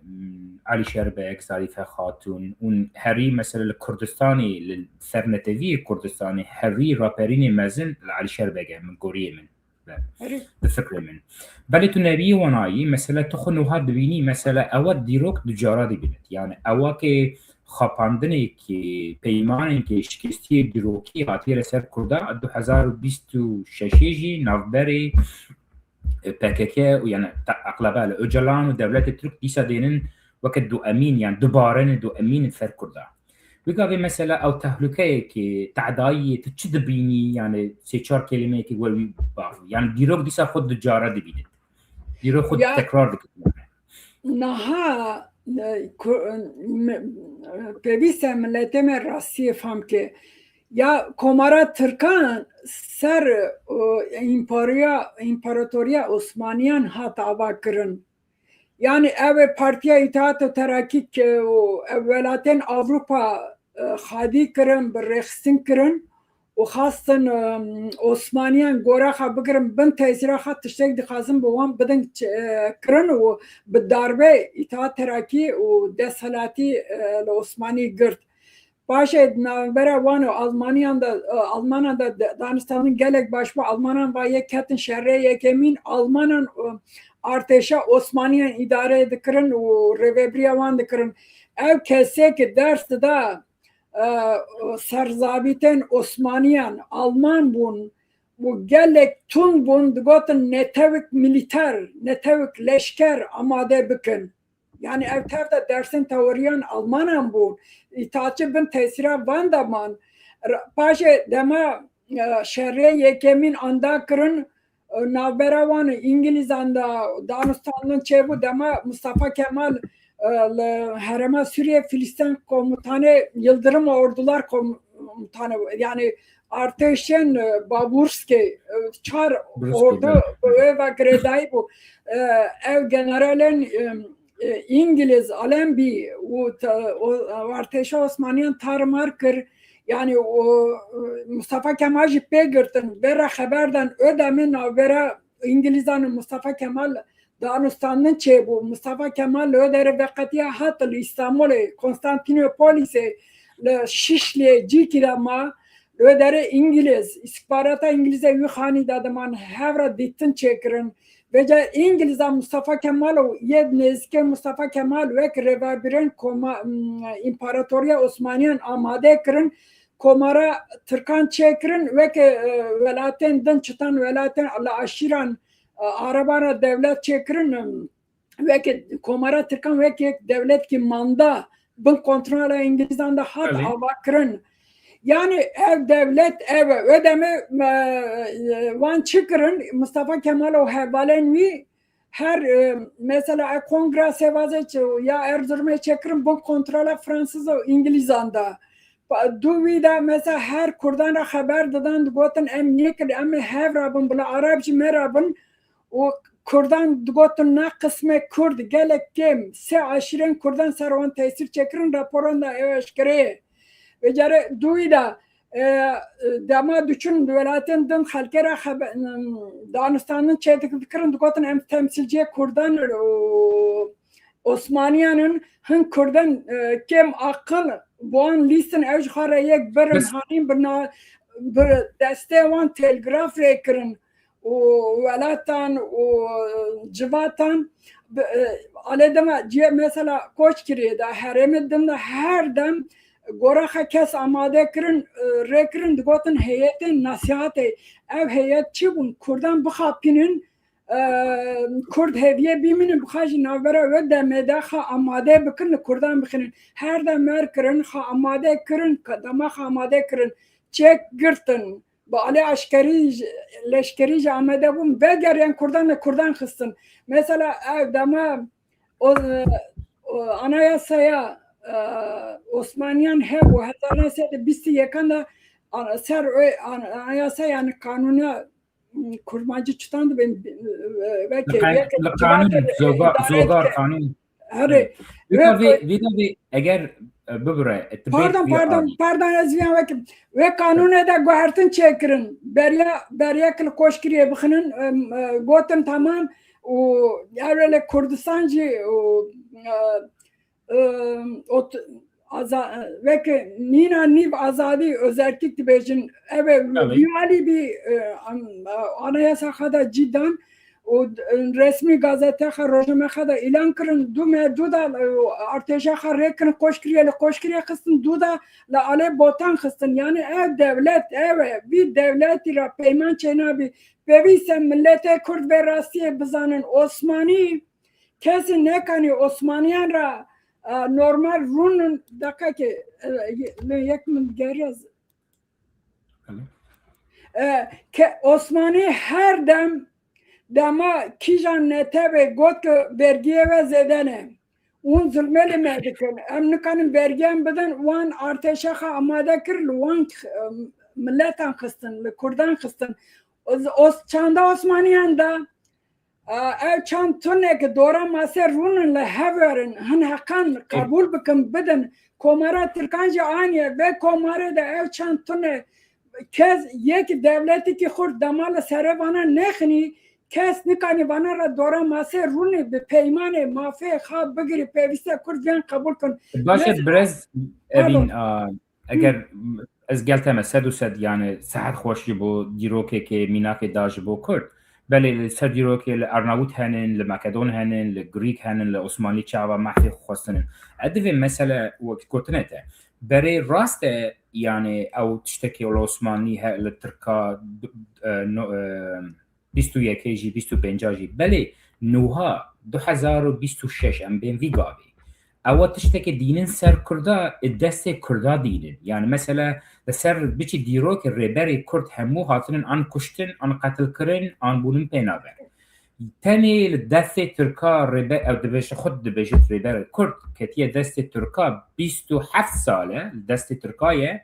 علی شربک ظریف خاتون اون هری مثلا الكردستاني للثرنتوي الكردستاني هری رابرینی مزن علی شربک من گوریه من بفكر من بل تو نبی ونایی مثلا تو خنوها دبینی مثلا اول دیروک دجارا دی بینید یعنی اول که خاپاندنی که پیمانی که شکستی دیروکی هاتی رسر کرده 2026 نوبری PKK ويعني اغلبها الاوجلان ودولات الترك ديسا دينن وقت دو امين يعني دوبارن دو امين فر كردا وقاوي مثلا او تهلكه كي تعداي تشد بيني يعني سيشار كلمه كي قول يعني ديروك ديسا خود جاره دي بيدت ديروك خود تكرار دي نها پێویستە ملەتێمە ڕاستیە فامکێ یا کۆمارە ترکان سەر ئیمپاراتۆریە عوسمانیان هات ئاواکردن yani ev Partiya İttihat ve Terakki welatên Avrupa xadî kirin, bi rêxistin kirin û xastin Osmaniyan gora xwe bigirin bin tesîra xwe tiştek dixwazin bi wan bidin kirin û bi darbe İttihat Terakî û desthilatî li Osmanî girt. Paşê navbera wan û Almanan da danistanên gelek baş bû Almanan va yek ketin şerrê yekemîn Almanan artêşa Osmaniyan îdare dikirin û rêveberiya wan dikirin. Ev kesek ders dida serzabîtên Osmaniyan Alman bûn û gelek tund bûn digotin netewek milîter, netewek leşker amade bikin. Yani ev tev de dersên teoriyan Almanan bûn. İtaatçı bin tesîra van da man. Paşê dema şerrê yekemîn anda kirin navbera wan İngilîzan da Danistanlığın çêbû dema Mustafa Kemal Herema Suriye Filistin komutanı Yıldırım Ordular komutanı yani arteşen Baburski çar ordu ve gredayı bu ev generalin İngiliz Allenby arteşa Osmaniyan tarmar kır yani o Mustafa Kemal jipe girtin vera haberden ödemin vera İngilizanın Mustafa Kemal Danistan'ın çebu Mustafa Kemal ödere vekatiye hatıl İstanbul'e Konstantinopolis'e Şişli'ye Cikilama ödere İngiliz istihbarata İngiliz'e yuhani dadıman hevra dittin çekirin ve İngiliz'e Mustafa Kemal yed nezike Mustafa Kemal ve revabiren İmparatoriya Osmaniyan amade kirin komara Türkan çekirin ve velaten din çıtan velaten la aşiran arabana devlet çekirin ve komara Türkan ve devlet ki manda bin kontrola İngiliz'den de hat avakirin yani ev devlet ev ödeme van çıkırın Mustafa Kemal o hevalenvi her mesela kongre sevazet ya Erzurum'a çekirin bu kontrola Fransız o İngiliz'anda duvida mesela her Kurdan'a haber dadan gotan emniyet em hevrabın bula Arapçı merabın o Kurdan gotan na kısme Kurd gelek kem se aşiren Kurdan sarvan tesir çekirin raporunda eşkere ve jare duyda dama düşün velaten din halkera Danistan'ın çetiklikirin dugotan em temsilciye Kurdan Osmaniyanın hın Kurdan kem akıl buan listen evjhara yek berin hanim bir deste wan telgraf rekirin o velatan o civatan aledema mesela koç kiriye da heremedin de her dem Goraxa kes amade kirin rekirin digotin heyetin nasihate ev heyet çibun Kurdan bixapinin Kurd heviye biminin bixaji navbera ve demede xa amade bikin Kurdan bixinin her de mer kirin xa amade kirin kadama xa amade kirin çek girtin bu ali aşkari leşkeri amade bun ve geriyen Kurdan xistin mesela ev dema anayasaya Osmaniyan hev o 1921 da ser anayasa yani kanuna kurmacı çıtandı ben قانون زوگار قانون هره وی اگر ببره pardon ezviyan ve kanuna da guhartın çekirin berya kıl koşkiriye bıkının gotin tamam o yarele Kurdistancı ve ki nina niv azadi özellik dibecin evet yani bir anayasa kadar cidden o resmi gazete rojame kadar ilan kırın duda arteja rekin koşkiriye kıstın duda la ale botan kıstın yani ev devlet bir devlet ile peyman çenabi bevise millete Kurd ve Rasiye bizanın Osmani kesin ne kani Osmaniyan ra normal runun dakika ki yakın geriz ke Osmani her dama kijan nete ve got vergiye ve zedene un zulmeli medikin emnikanın vergiyen beden wan arteşaha amade kir wan milletan kıstın Kurdan kıstın çanda Osmaniyan da ev çand tünek dora maser runun le heverin han hakan kabul bikin beden komara Türkanca aniye ve komara da ev çand tünek kez yek devleti ki Kurd damala serevana nexni kes nikani vana ra dora maser runi be peymane mafe khab bigri peviste Kurdiyan kabul kun باشد برز evin اگر از گلتم سد و سد یعنی صحت خوشی بو دیروکه که میناک داج بو کرد بله سد دیروکه لارناوت هنن لمکدون هنن لگریک هنن لعثمانی چاوا محفی خواستنن ادوی مثلا وقت کتنته برای راست یعنی او تشتکی العثمانی ها لترکا 21 جی 25 جی بله نوها 2026 ام بین وی گاوی او تشتکی دینن سر کردا دست کردا دینن یعنی مثلا سر بچی دیرو که ریبری کرد همو هاتنن آن کشتن آن قتل کرن آن بولن پینابر تاني دست ترکا ریبر او دبش خود دبشت ریبر کرد کتیه دست ترکا 27 ساله دست ترکایه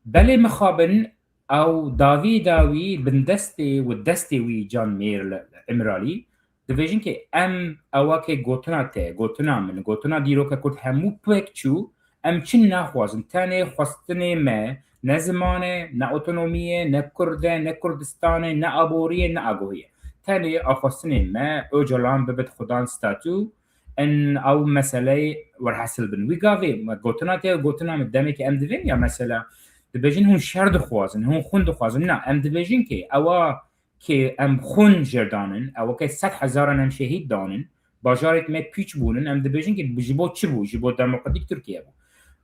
بله مخابن او داوی بن دستی و دستی وی جان میر امرالی دبیجن که ام اوا که گوتنا دیرو که کرد همو پکچو ام چن نخوازن تاني خواستنه ما نه زمانه نه اتونومیه نه کرده نه کردستانه نه ابوریه نه اگویه تاني اخواستنه ما اوجلان ببت خدان ستاتو ان او مسئله ورحسل بن وی گاوی گوتنا مدامه که ام دوین یا مثلا دبیجن هون شر دخوازن هون خون دخوازن نه ام دبیجن که اوا که ام خون جردانن او که 100,000 هم شهید دانن باجارت می پیچ بونن ام دبیجن که جبو چی بو جبو دموکراتیک ترکیه بو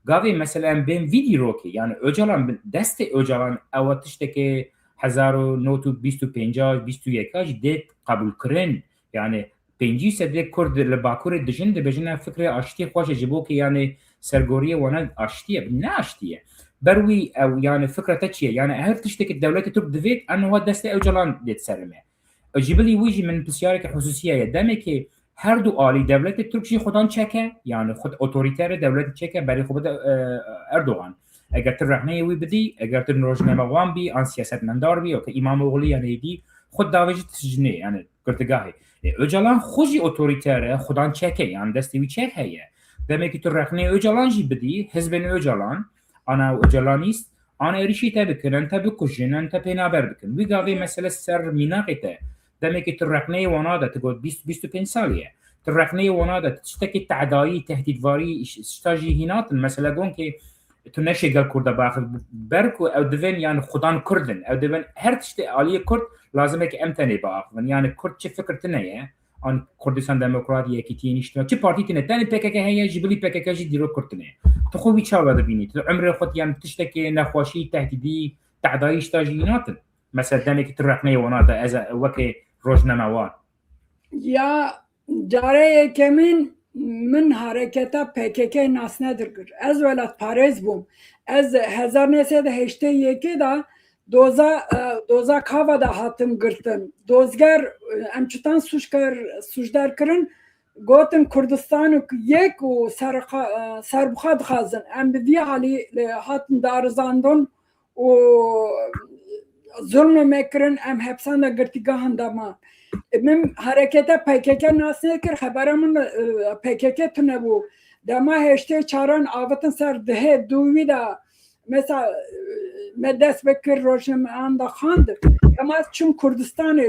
گاوی مثلا بین ویدیو که یعنی اوجلان دست اوجلان او تشته که 1925 دید قبول کرن یعنی 50 سده کرد لباکور دجن دبیجن فکر آشتی خوش جبو که یعنی سرگوریه وانا آشتیه نه آشتیه بروي او يعني فكره تشيه يعني هل تشتكي الدوله ترك دفيت انه هو دسته او جلان ديت سرمه جبلي ويجي من بسيارك خصوصيه دمك هر دو عالی دولت ترکیه خودان چکه یعنی خود اتوریتر دولت چکه برای خود اردوغان اگر تر رهنه وی بدی اگر تر روزنامه وان بی آن سیاستمدار بی او که امام اوغلی یعنی دی خود داویج تسجنه یعنی گرتگاهی اوجلان خوشی اتوریتر خودان چکه یعنی دستی وی چک هیه دمک تر رهنه اوجلان جی بدی حزب اوجلان انا اوجلانیست انا ریشی تبکن انت بکوجن انت پینابر بکن وی گاوی مسئله سر میناقته دمك ترقني ونادا تقول 25 ساليه ترقني ونادا تشتكي تعداي تهديدواري ستاجي هنات مثلا قون كي تنشي قال كرد باخذ بركو او دفن يعني خدان كردن او دفن هر تشتي عليه كرد لازمك امتني باخذ يعني كرد شي فكرتنا يا ان كردستان ديمقراطيه كي تيني اشتو شي بارتي تن ثاني بيكك هي جبلي بيكك جي ديرو كرتنا تخوي تشاو هذا بيني عمري خد يعني تشتكي نخواشي تهديدي تعداي ستاجي هنات مثلا دمك ترقني ونادا از وكي روزنامه‌وان یا جاره کمین من حرکت PKK ناسنه درگر از ولات پاریز بوم از 1981 دا دوزا کاوا دا هاتم گرتن دوزگر امچتان سوشدار کرن گوتن کردستان یک و سربخاد خازن ام بدی حالی هاتم دارزاندن و zulm mekirin em hepsan da girtigahan dama min harekete PKK nasıl kir habera min PKK tune bu dema heşte çaran avatin ser dehe duvi da mesela medes bekir rojim anda xand ama çun Kurdistan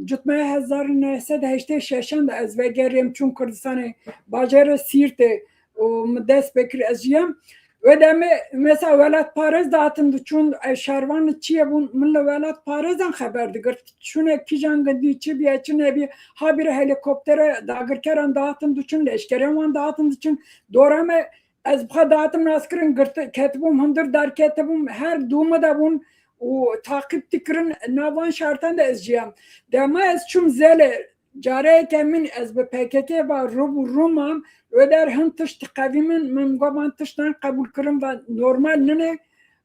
cutmaya hezar nese de heşte şeşen de ez vegerim çun Kurdistan bacere Sirte o medes bekir eziyem ve deme mesela velat Parez dağıtımdı çun şervan çiye bu mille velat Parez'den haberdi gırt çun ekijan gidi çi bir açın bir habire helikoptere dağırkeran dağıtımdı çun leşkerevan dağıtımdı çun dorame ez bu dağıtım naskırın gırt ketbum hundur dar ketbum her duma da bun o takip tikrin navan şartan da ezciyem deme ez çum zele care kemin ez be PKK var rumam öder hıntış tıkavimin min goman tıştan kabul kırım ve normal nene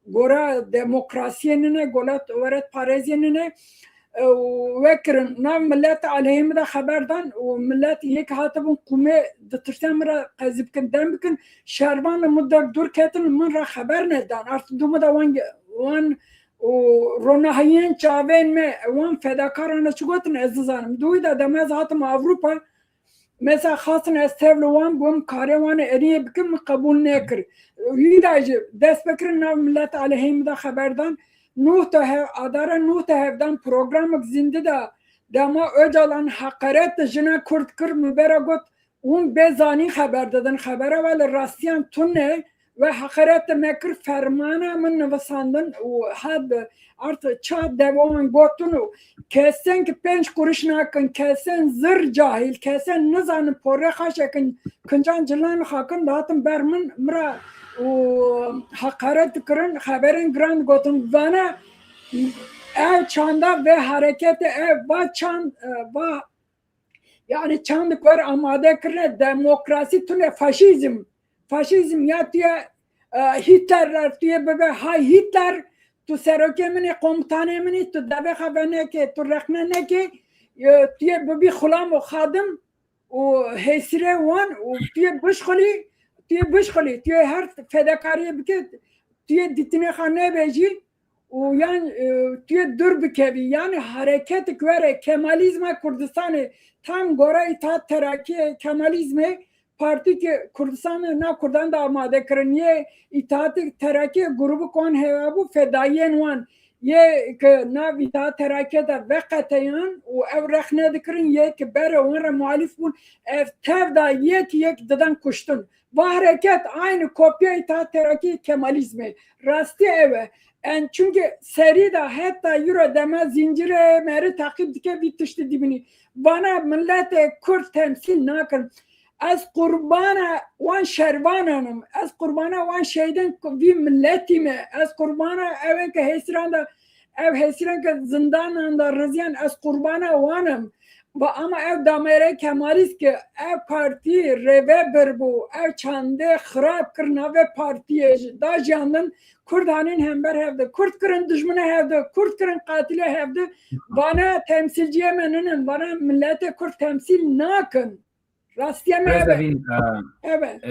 gora demokrasiye nene golat öğret pareziye nene vekirin nav millet aleyhime de haberdan o millet yek hatabun kume dıtırsan ra kazipkin dembikin şervanla muddar durketin min ra haber nedan artık dumu da van ronahiyen çaven me van fedakarana çıgotin ezizanım duyda demez hatım Avrupa mesela xasın estevlewan bum karewan eriye bikim kabul nekir. Hidacı destekrin nav millet aleyhim da haberdan nuh da adara nuh da hevdan programı zinde da dama öcalan hakaret jina kurt kır müberagot bezani haber dedin habere ve rastiyan tunne ve hakaret mekir fermana min nefsandın had artık çağ devam gotunu kesen ki 5 kuruş nakın kesen zır cahil kesen nizanın porre haşekin kıncan cilan hakın dağıtın bermin mra hakaret kırın haberin grand gotun bana ev çanda ve hareketi ev va çand va yani çandık var amade kırne demokrasi tüne faşizm ya diye Hitler diye bebe hay Hitler tu serokemini komutanımını tu deve habene ki tu reknene ki diye bebe xulam o xadım o hesire wan o diye bışkali diye her fedakariye bike diye ditine khane beji o yani diye dur bikevi yani hareket göre Kemalizme Kurdistan'ı tam gora itaat terakki Kemalizme parti ki Kurdistan'ı na Kurdan da amade kırın itaat terakki grubu kon hevabu fedaiyen wan ye ki na itaat terakki da vekatayan o ev rekhne dikrin ye ki bere onra muhalif bun ev tev da yek dadan kuştun bu hareket aynı kopya itaat terakki Kemalizme rasti eve çünkü seri da hatta euro deme zincire meri takip dike bitişti dibini bana millete Kürt temsil nakın az kurbana wan şervananım az kurbana wan şeyden bir milletime az kurbana evet ki hesiranda ev hesiran ki zindananda rızyan az kurbana wanım ama ev damere kemalist ki ev parti reve berbu ev çande xrab kırna ve partiye da jandın Kurdanın hember hevde Kurt kırın düşmanı hevde Kurt kırın katili hevde bana temsilciye meninin bana millete Kurt temsil nakın راستيا evet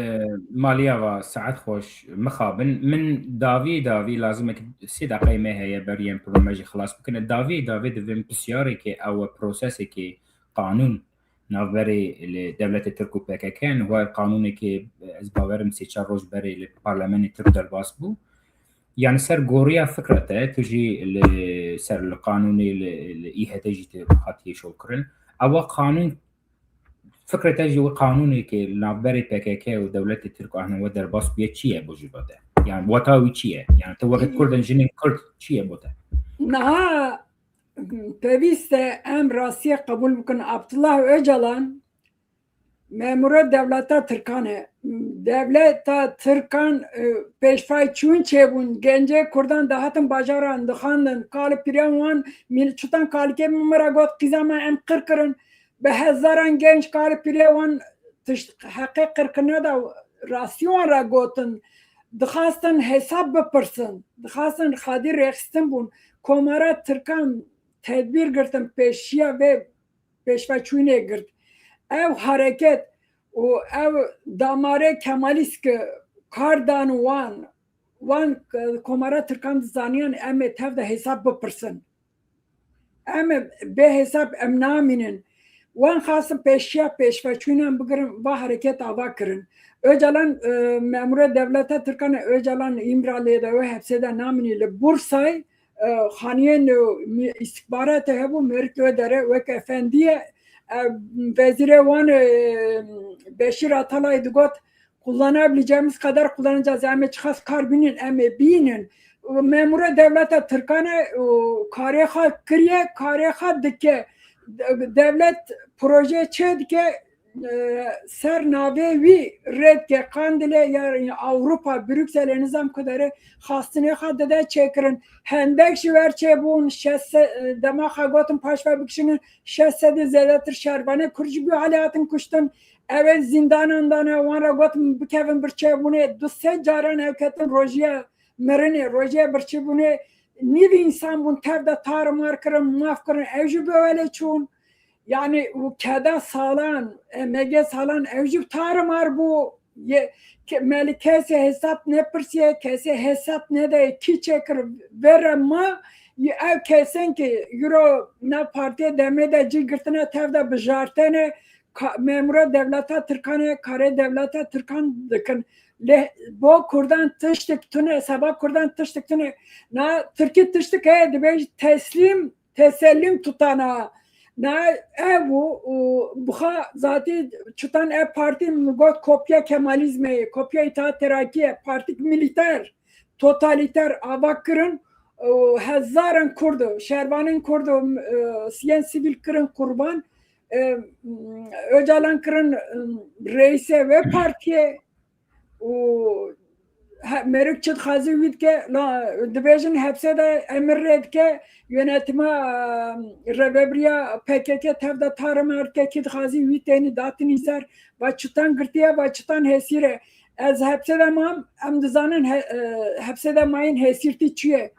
ماليا و ساعت خوش مخابن من داوی لازم سي دقيقه هي بريم برنامج خلاص بكن داوی دفن بسياري كي او بروسيس كي قانون نافبري لدولة تركو بككن هو القانون كي از باورم سي روز بري البرلمان ترك درباس بو يعني سر غوريا فكرته تجي سر القانون اللي تجي خاطي شكرا او قانون فكرة جو قانوني كي نافبري PKK ودولة تركو احنا ودر باس بيه چيه بوجي بوده يعني واتاوي چيه يعني تو وقت كردن جنين كرد چيه بوده نها پویسته ام راسیه قبول بکن عبدالله Öcalan memuru devleta Türkan'ı devleta Türkan peşfay çun çebun gence kurdan dahatın bacaran dıkandın kalı piryanwan milçutan kalı kemin meragot kizama em kırkırın به هزاران genç کار پیروان حقیق کرکنه دا راسیون را گوتن دخواستن حساب بپرسن دخواستن خادی رخستن بون کمارا ترکان تدبیر گرتن پیشیا و پیشواچوینه گرت او حرکت و او داماره کمالیست که کاردان وان wan komara Türkan zaniyan em tev de hesap bipirsin. Em bê hesap em namînin. Wan xastin pêşiya pêşveçûnan bigirin va hereket ava kirin. Öcalan memura devleta Türkan Öcalan İmralı'ya da ve hepsede namini li Bursa'y xaniyên istihbaratê hebû Merkê dere wek efendiye vezîrê wan Beşir Atalay'ı digot kullanabileceğimiz kadar kullanacağız. Em çıkas kar binin, em binin. Memura devleta Türkan'e kareha kiriye, kareha dike devlet proje çedike ser navevi redke kandile yani Avrupa Brüksel'e nizam kadarı hastane hadede çekirin hendek şiver çebun şesse demaha gotun paşva bikşinin şesse de zedetir şerbane kurcu bir hayatın kuştun evet zindanından vara gotun bikevin bir çebune dusse caran evketin rojiye merine rojiye bir çebune nivi insan bun tevde tarımar kırın muaf kırın evcü böyle çun yani bu keda salan, mege salan evcip tarımar bu melikese hesap ne pırsiye kese hesap ne de ki çekir verema ev kesen ki euro ne partiye demede cigirtine tevde bijartene memura devleta Türkan'e kare devleta Türkan dıkın bu kurdan tıştık tüne sabah kurdan tıştık tüne na Türkiye tıştık tesellim tutana na evu buha zaten çıtan ev parti got kopya Kemalizme, kopya İttihat Terakki, partik militer, totaliter avakırın hezarın kurdu, şervanın kurdu, siyen sivil kırın kurban, Öcalan kırın reise ve partiye Merik çıt xazı vidke dibêjin hepse de emirredke yönetime revebriya PKK tevde tarım erkeki xazı vidteni datin iser ve çıtan girtiye ve çıtan hesire ez hepse de mam em dizanin hepse de mayın hesirti çiye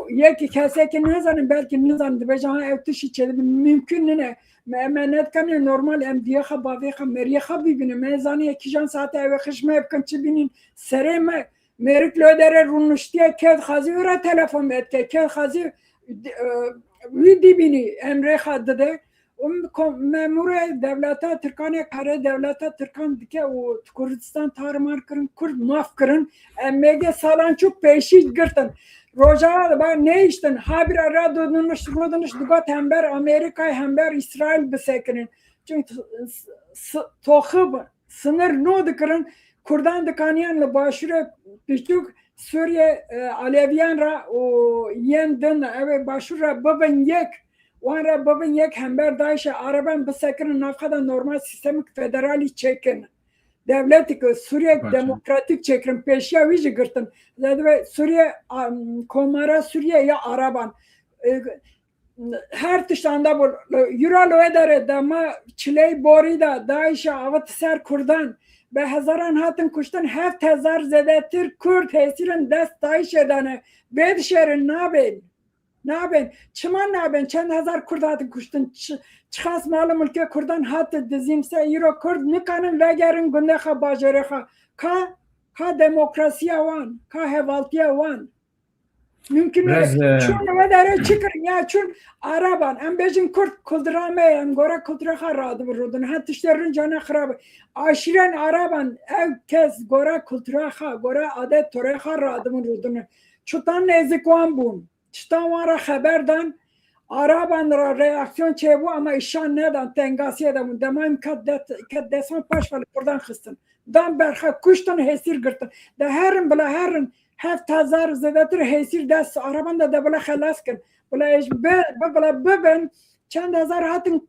yeki keseki ne zanın belki ne zanın dibêjin ev tişi çedi mümkün ne emanet kanı normal em diye xabavi xameriye xabibine mezani ekijan saate eve xişme evkan çibinin sereme merik lödere runuştiye ked xazi ura telefon etke ked xazi vidi bini emre xaddede memure devleta Türkan'e kare devleta Türkan dike o Kurdistan tarımar kırın Kurd maf kırın emmege salançuk peşi girtin Roja ben ne iştin habir ara dönüş dugat hember Amerika hember İsrail bisekinin çünkü tohub sınır no dikrin Kurdan dikaniyanla başure küçük Suriye Aleviyan ra o yendin evet başura baban yek Vara baban yek hember daişe araban bisekinin nafkada normal sistemik federali çekin devletik Suriye demokratik çekirin peşya vici girtin zaten Suriye komara Suriye ya araban her tişanda bu Euro edere dama çiley borida daişe avat ser kurdan به هزاران هاتن کشتن 7,000 زده‌تر کرد هستن دست دایش دانه بید شهر نابین چمان نابین چند هزار کرد هاتن کشتن چخاص معلوم که کردن هات دزیمسه ایرو کرد نکنن وگرن گنده خا باجره خا دموکراسی وان خا هوالتی وان mümkün değil. Çün ve dere çıkır ya çün araban em bejin kurt kuldurame em gora kuldura haradı vurudun hatışların canı xarab aşiren araban ev kez gora kuldura ha gora adet tore haradı vurudun çutan nezikwan bun çutan vara haberdan araban ra reaksiyon çebu ama işan nedan tengasiye de bun demayım kaddesan paşvalı buradan xısın dan berha kuştan hesir gırtın da herin bla herin 7,000 زده‌تر هسیر دست عربان ده بلا خلاص کن بلا ايش بلا ببن چند هزار هاتن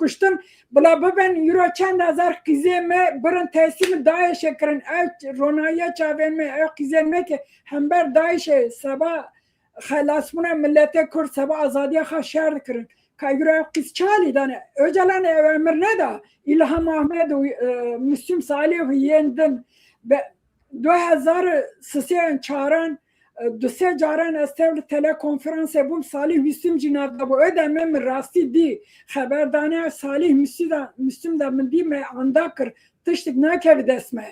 کشتن بلا ببن یورو چند هزار قیزمه برن تاثیر داعش کرن او رونایا چاون می او قیزمه که هم بر داعش سبا خلاص بونه ملت کرد سبا آزادی خا شهر کرن که یورو قیز چالی دانه Öcalan emir ne da İlham Ahmed Müslüm Salih yendin 2003 çağıran duse caran estevli telekonferans bum Salih Müslüm cinavda bu ödemem rasti di haberdane Salih Müslüm da min di me andakır tıştık nakev desme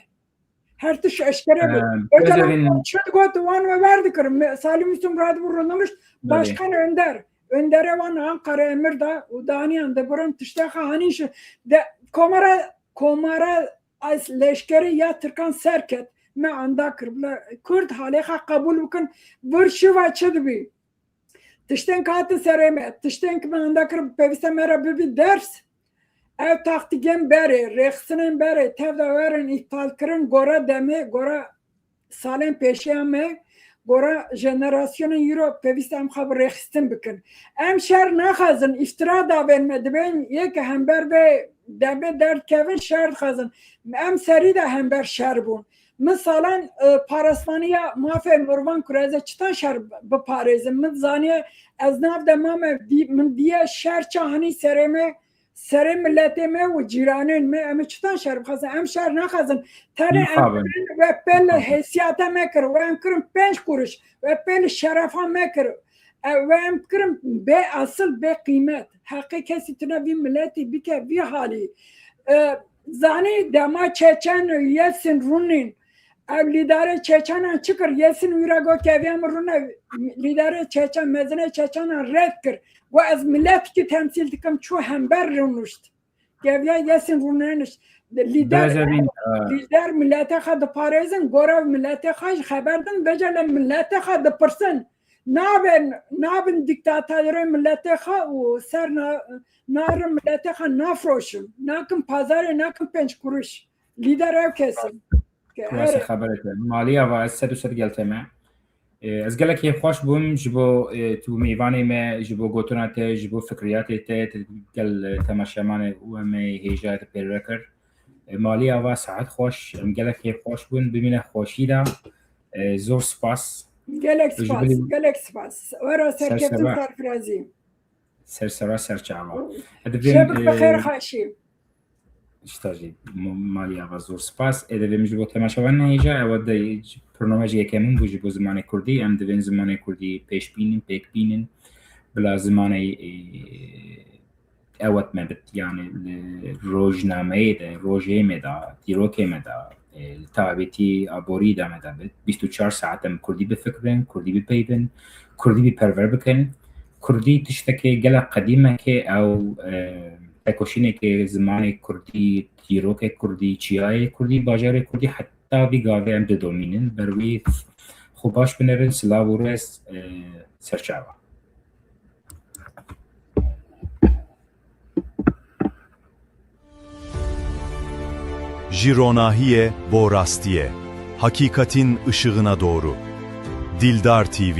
her tiş eşkere bir. Öcalan çıt got van ve verdi kırım. Salim Üstüm radı vurulmuş. Başkan Önder. Önder'e van Ankara emir da udaniyan da buran tiştaka hani şu de komara az leşkeri ya Türkan serket me anda kırbla Kürt haleka kabul bukun bir şiva çıdbi. Tişten katı sereme. Tişten ki anda kırb pevise mera bir ders. Ev taktigen beri, reksinin beri, tevda verin iptal kırın, gora demi, gora salen peşeyeme, gora jenerasyonun euro pevist em xab rekstin bikin. Em şer naxazın, iftira da vermedi. Ben yek hember ve deme dert kevin şer xazın. Em seri de hember şer bun. Mesela parasmaniya mafe murvan kureze çıtan şer bu parezim. Min zaniye eznav demame min diye şer çahani sereme سر ملت ما و جیرانین ما ام چطور شهر بخواسته ام شهر نخواستن تره ام و پل حیثیت مکر و ام کرم 5 قرش و پل شرف ها مکر و ام کرم به اصل به قیمت حقی کسی تونه بی ملتی بی که بی حالی زانی دما چچن یسین رونین لیدر چچن چیکر یسین ویراگو که ویم رونه لیدر چچن مزنه چچن رد کرد و از ملت که تمثیل دکم چو همبر رونشت گویا یسین روننش لیدر ملت خود پارزن گوره ملت خود خبردن بجل ملت خود پرسن نابن دیکتاتور ملت خود و سر نار ملت خود نفروشن ناکن پازار ناکن 5 قروش لیدر او کسن واسه خبرت مالی و از سر گلتمه از گله که خوش بوم جبو تو میوانی ما جبو گوتونات جبو فکریات ته گل تماشامان و ما هیجات پیرکر مالی و ساعت خوش گله که خوش بون ببینه خوشی دا زور سپاس گلک سپاس ورا سرکتون سرفرازی سرسرا سرچاوا شب بخیر خاشی اشتاجی مالی و زور سپاس ادویم جبو تماشاوان هیجا اود برنامه یکمون بوجی بو زمان کردی ام دوین زمان کردی پیش بینین پیک بینین بلا زمان اوت مبت یعنی روزنامه ده روزه مدا دیروکه مدا تابعیتی آبوری دا مدا 24 ساعت ام کردی بفکرن کردی بپیون کردی بپرور بکن کردی تشتکی گله قدیمه که او تکوشینه که زمان کردی دیروکه کردی چیای کردی باجر کردی حتی بیگاوی ام دومینن بروی خوباش بنرن سلاو و روز سرچاوا Jironahiye Borastiye, Hakikatin ışığına doğru. Dildar TV